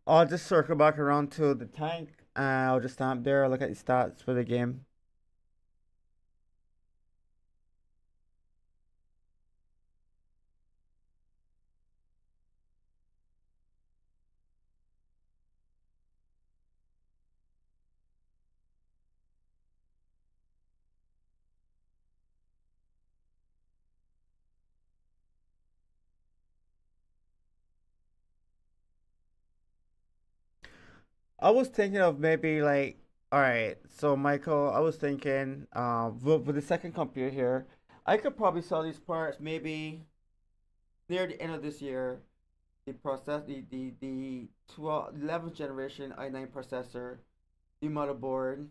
S1: I'll just circle back around to the tank and I'll just stamp there, look at the stats for the game. I was thinking of maybe like, all right, so Michael, I was thinking, with the second computer here, I could probably sell these parts maybe near the end of this year. The process, the 11th generation i9 processor, the motherboard,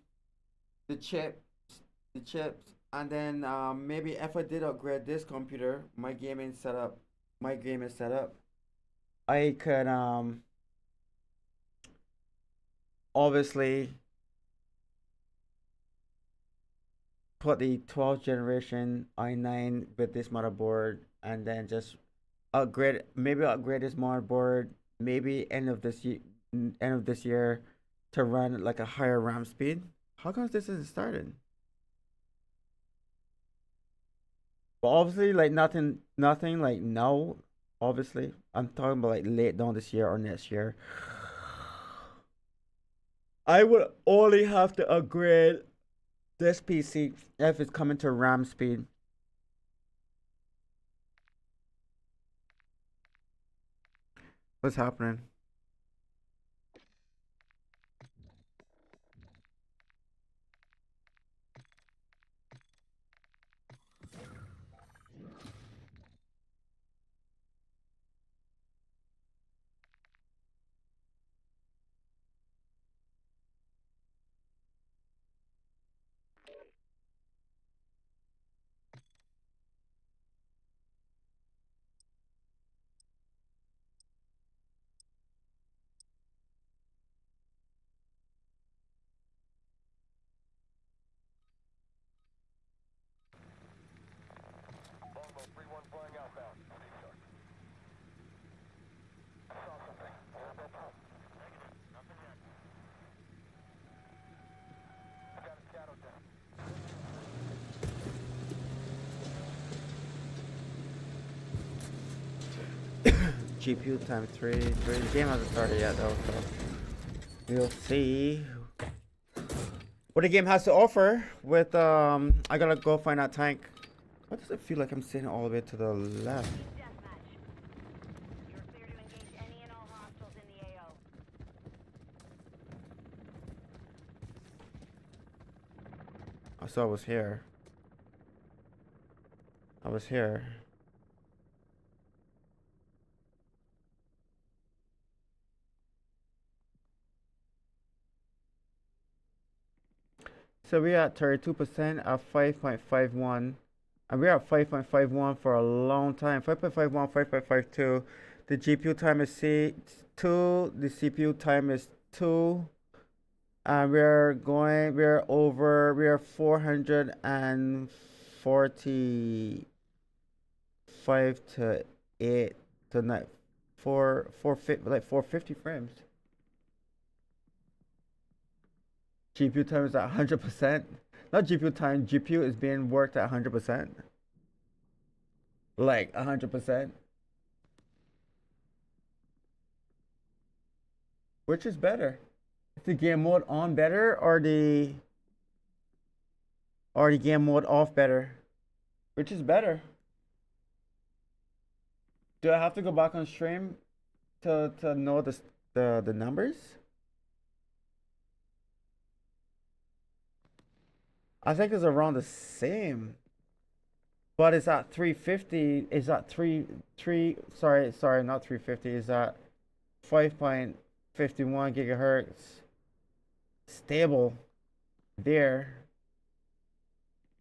S1: the chips, the chips, and then maybe if I did upgrade this computer, my gaming setup, I could obviously put the 12th generation i9 with this motherboard and then just upgrade this motherboard maybe end of this year to run like a higher RAM speed. How come this isn't started? But obviously like nothing like now. Obviously, I'm talking about like late down this year or next year. I would only have to upgrade this PC if it's coming to RAM speed. What's happening? GPU time 3. The game hasn't started yet though, so we'll see what the game has to offer. With I gotta go find that tank. Why does it feel like I'm sitting all the way to the left?
S4: Deathmatch. You're clear to engage any and all hostiles in the AO.
S1: I saw I was here. I was here. So we're at 32% at 5.51. And we're at 5.51 for a long time. 5.51, 5.52. The GPU time is 2. The CPU time is 2. And we're over, we're 445 to 8 to 9, 450, like 450 frames. GPU time is at 100%. Not GPU time, GPU is being worked at 100%. Like 100%. Which is better? Is the game mode on better or the game mode off better? Which is better? Do I have to go back on stream to know the numbers? I think it's around the same. But it's at 350. Is that sorry, not 350. Is that 5.51 gigahertz? Stable there.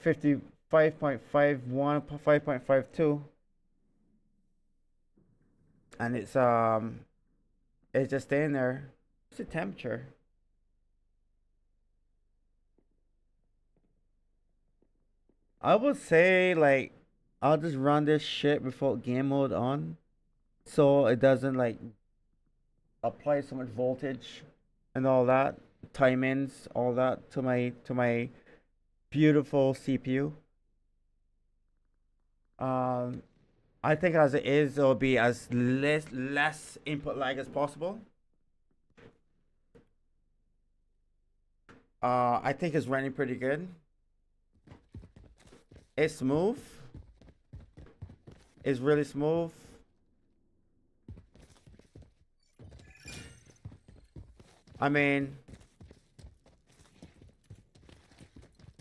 S1: 55.51, 5.52. And it's just staying there. What's the temperature? I would say like I'll just run this shit before game mode on, so it doesn't like apply so much voltage and all that, timings, all that to my beautiful CPU. I think as it is, it'll be as less input lag as possible. I think it's running pretty good. It's smooth. It's really smooth. I mean,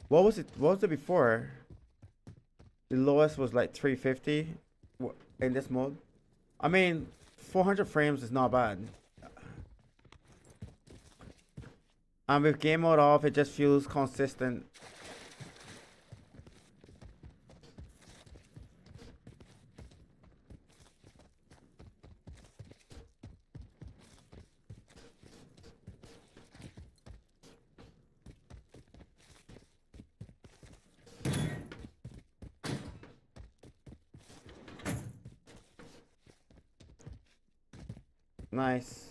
S1: what was it? What was it before? The lowest was like 350 in this mode. I mean, 400 frames is not bad. And with game mode off, it just feels consistent. Nice.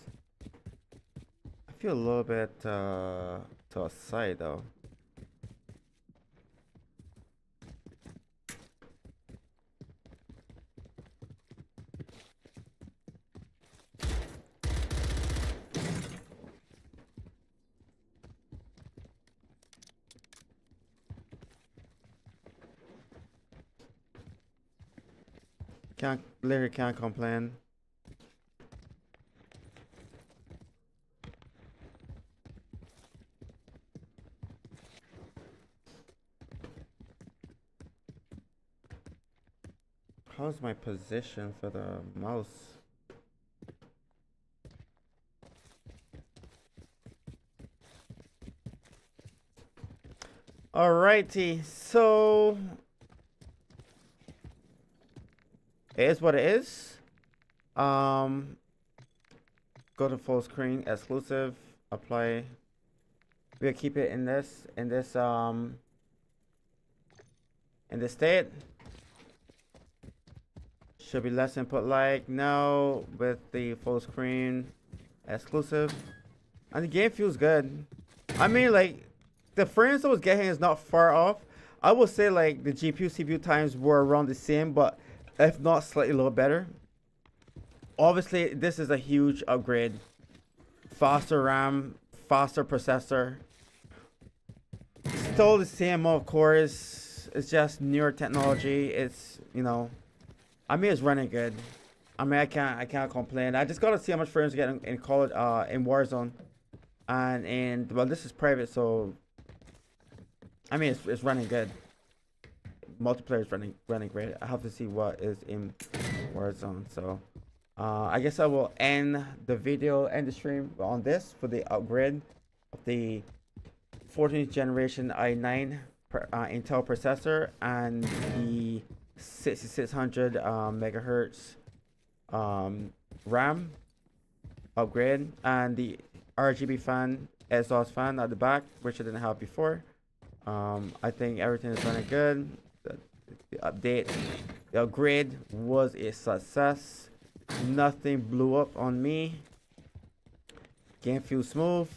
S1: I feel a little bit to a side though. Literally can't complain. How's my position for the mouse? Alrighty, so it is what it is. Go to full screen, exclusive, apply. We'll keep it in this state. Should be less input lag now with the full screen exclusive. And the game feels good. I mean, like, the frames I was getting is not far off. I would say like the GPU CPU times were around the same, but if not slightly a little better. Obviously, this is a huge upgrade. Faster RAM, faster processor. Still the same amount of cores. It's just newer technology. It's, you know, I mean, it's running good. I mean, I can't complain. I just gotta see how much frames I get in college, in Warzone, and well, this is private, so I mean, it's running good. Multiplayer is running great. I have to see what is in Warzone. So, I guess I will end the video, end the stream on this for the upgrade of the 14th generation i9 Intel processor and the 6600 megahertz RAM upgrade, and the RGB fan, exhaust fan at the back, which I didn't have before. I think everything is running good. The update, the upgrade was a success. Nothing blew up on me. Game feels smooth.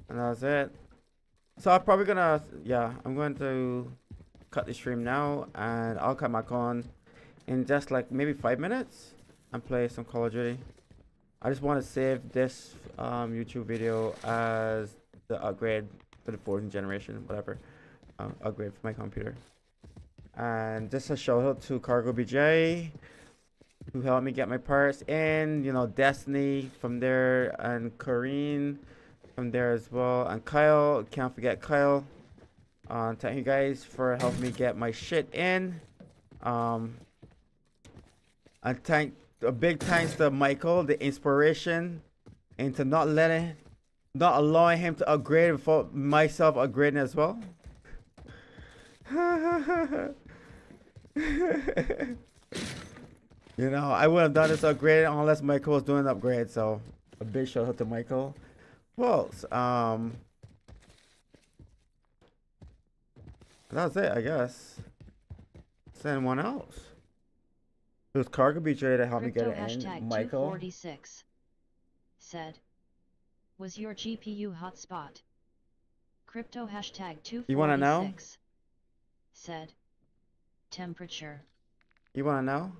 S1: And that's it. So I'm probably gonna, yeah, I'm going to cut the stream now, and I'll come back on in just like maybe 5 minutes and play some Call of Duty. I just want to save this YouTube video as the upgrade for the 14th generation, whatever, upgrade for my computer. And just a shout out to Cargo BJ, who helped me get my parts in, you know, Destiny from there, and Corrine from there as well, and Kyle, can't forget Kyle. Thank you guys for helping me get my shit in. And a big thanks to Michael, the inspiration, into not allowing him to upgrade without myself upgrading as well. You know, I wouldn't have done this upgrade unless Michael was doing an upgrade, so a big shout out to Michael. Well, that's it, I guess. Is there anyone else? It was Cargo BJ that helped me get
S3: Crypto
S1: it in.
S3: hashtag
S1: Michael.
S3: 246 said, was your GPU hotspot? Crypto hashtag 246
S1: You wanna know?
S3: said, temperature.
S1: You wanna know?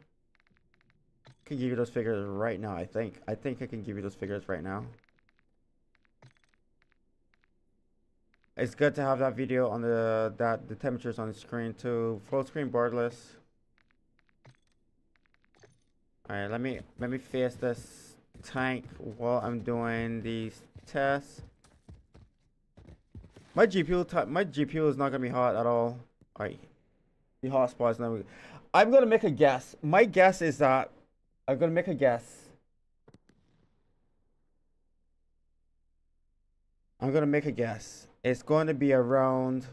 S1: I can give you those figures right now, I think. I think I can give you those figures right now. It's good to have that video on the temperatures on the screen too. Full screen borderless. Alright, let me face this tank while I'm doing these tests. My GPU is not gonna be hot at all. Alright. The hotspot is not. I'm gonna make a guess. My guess is that I'm gonna make a guess. I'm gonna make a guess. It's going to be around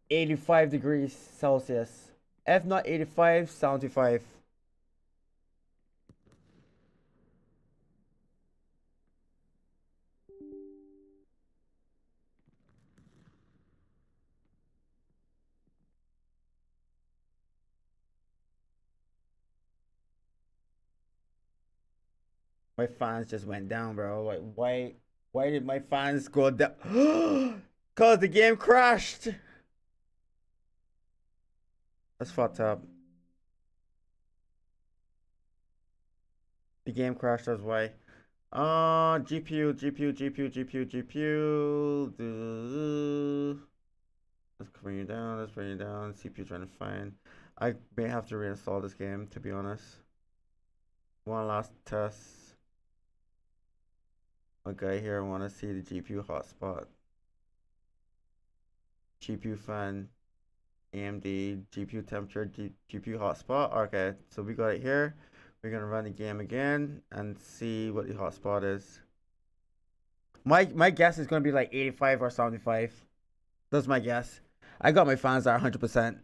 S1: 85 degrees Celsius. If not 85, 75. My fans just went down, bro. Like, why did my fans go down? Cause the game crashed. That's fucked up. The game crashed, that's why. GPU. Let's bring you down, let's bring you down. CPU trying to find. I may have to reinstall this game, to be honest. One last test. Okay, here I want to see the GPU hotspot. GPU fan, AMD, GPU temperature, GPU hotspot. Okay, so we got it here. We're gonna run the game again and see what the hotspot is. My guess is gonna be like 85 or 75. That's my guess. I got my fans at 100%.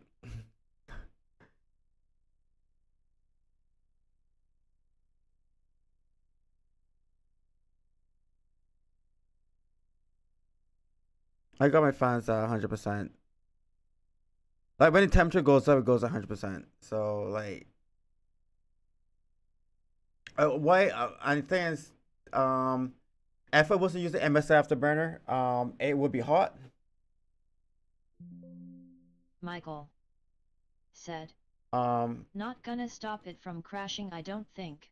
S1: I got my fans at 100%. Like when the temperature goes up, it goes 100%. So like, why? And things, if I wasn't using MSI Afterburner, it would be hot.
S3: Michael said.
S1: Um,
S3: Not gonna stop it from crashing, I don't think.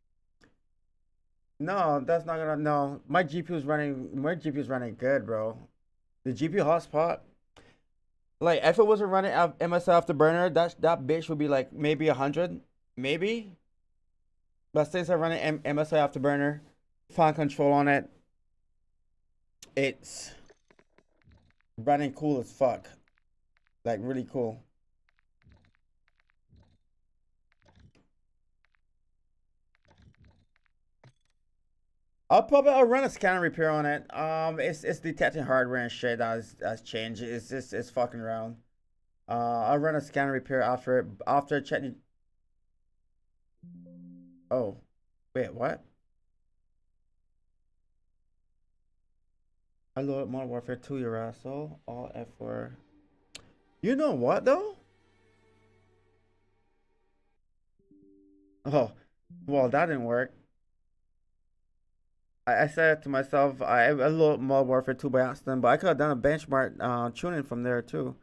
S1: no, that's not gonna. No, my GPU's running. My GPU's running good, bro. The GPU hotspot. Like, if it wasn't running MSI Afterburner, that bitch would be like maybe 100, maybe. But since I'm running MSI Afterburner, fan control on it, it's running cool as fuck. Like, really cool. I'll run a scanner repair on it. It's detecting hardware and shit that's changed. It's fucking around. I'll run a scanner repair after checking. Oh, wait, what? I loaded Modern Warfare 2, your asshole. All F4. You know what though? Oh, well, that didn't work. I said to myself, I loaded Modern Warfare 2 by accident, but I could have done a benchmark tuning from there too.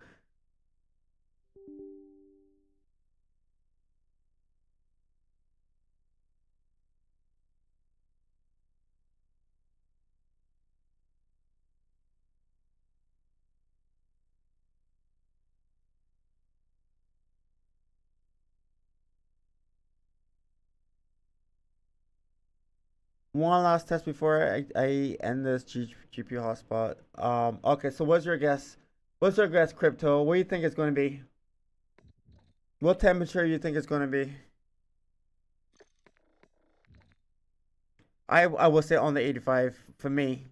S1: One last test before I end this GPU hotspot. Okay, so what's your guess? What's your guess, Crypto? What do you think it's going to be? What temperature you think it's going to be? I will say on the 85 for me.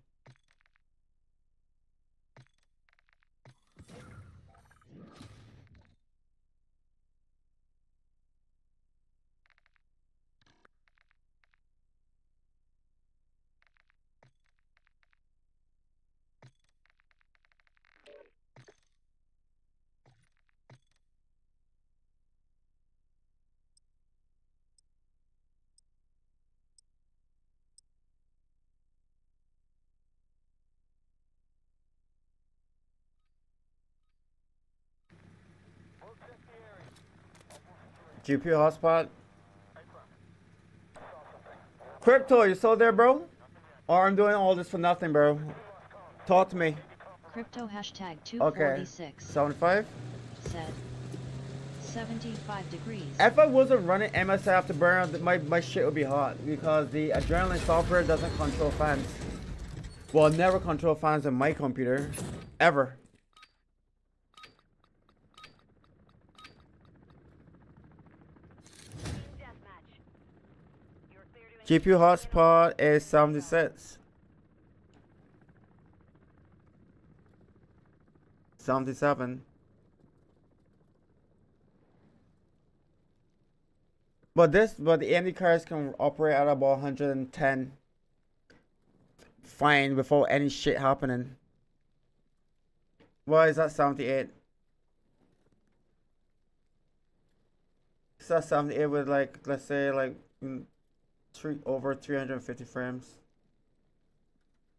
S1: GPU hotspot. Crypto, you still there, bro? Or I'm doing all this for nothing, bro. Talk to me.
S3: Crypto hashtag
S1: Okay.
S3: 246
S1: 75?
S3: said 75 degrees.
S1: If I wasn't running MSI Afterburner, my shit would be hot because the Adrenaline software doesn't control fans. Well, never control fans on my computer. Ever.
S4: Deathmatch. You're clear to
S1: GPU hotspot is 76. 77. But the AMD cards can operate at about 110. Fine, without any shit happening. Why is that 78? Is that 78 with like, let's say like over 350 frames?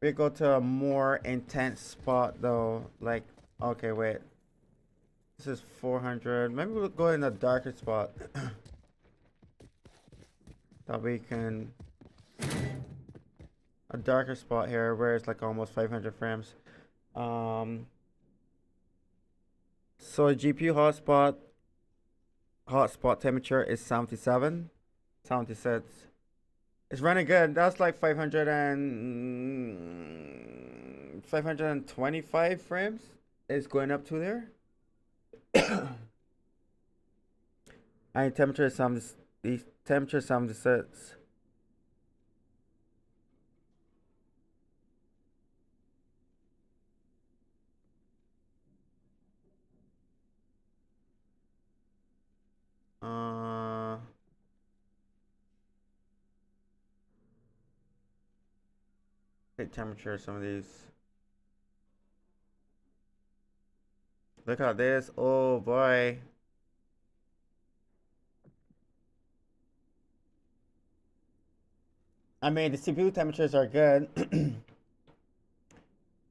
S1: We go to a more intense spot though. Like, okay, wait. This is 400. Maybe we'll go in a darker spot. That we can. A darker spot here where it's like almost 500 frames. So GPU hotspot temperature is 77, 76. It's running good. That's like 525 frames. It's going up to there. And temperature is 76. Take temperature of some of these. Look at this. Oh boy. I mean, the CPU temperatures are good.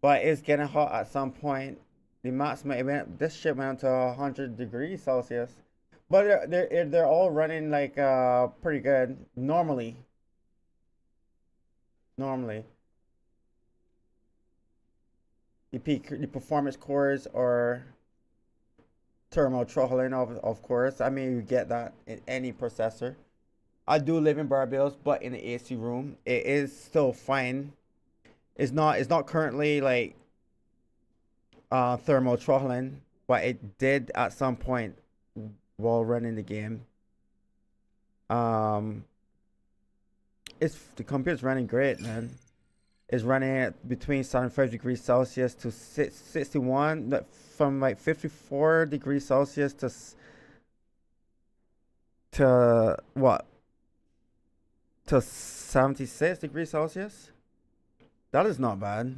S1: But it's getting hot at some point. the maximum event. This shit went to 100 degrees Celsius, but they're all running like pretty good normally. The performance cores or thermal throttling of course. I mean, you get that in any processor. I do live in Barbados, but in the AC room, it is still fine. It's not currently like thermal throttling, but it did at some point while running the game. It's the computer's running great, man. It's running at between 75 degrees Celsius to 61, from like 54 degrees Celsius to what? To 76 degrees Celsius? That is not bad.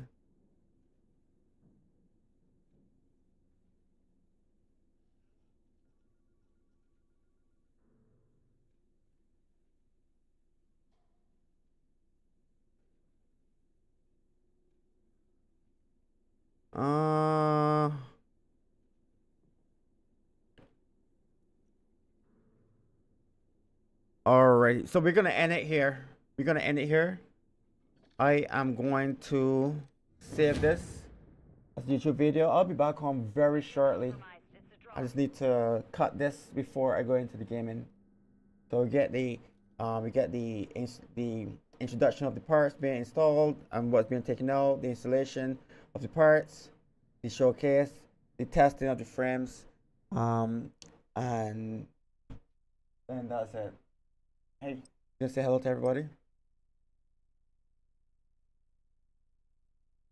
S1: Uh, Alright, so we're gonna end it here. I am going to save this as a YouTube video. I'll be back home very shortly. I just need to cut this before I go into the gaming. So we get the introduction of the parts being installed and what's being taken out, the installation of the parts, the showcase, the testing of the frames, and that's it. Hey, you gonna say hello to everybody?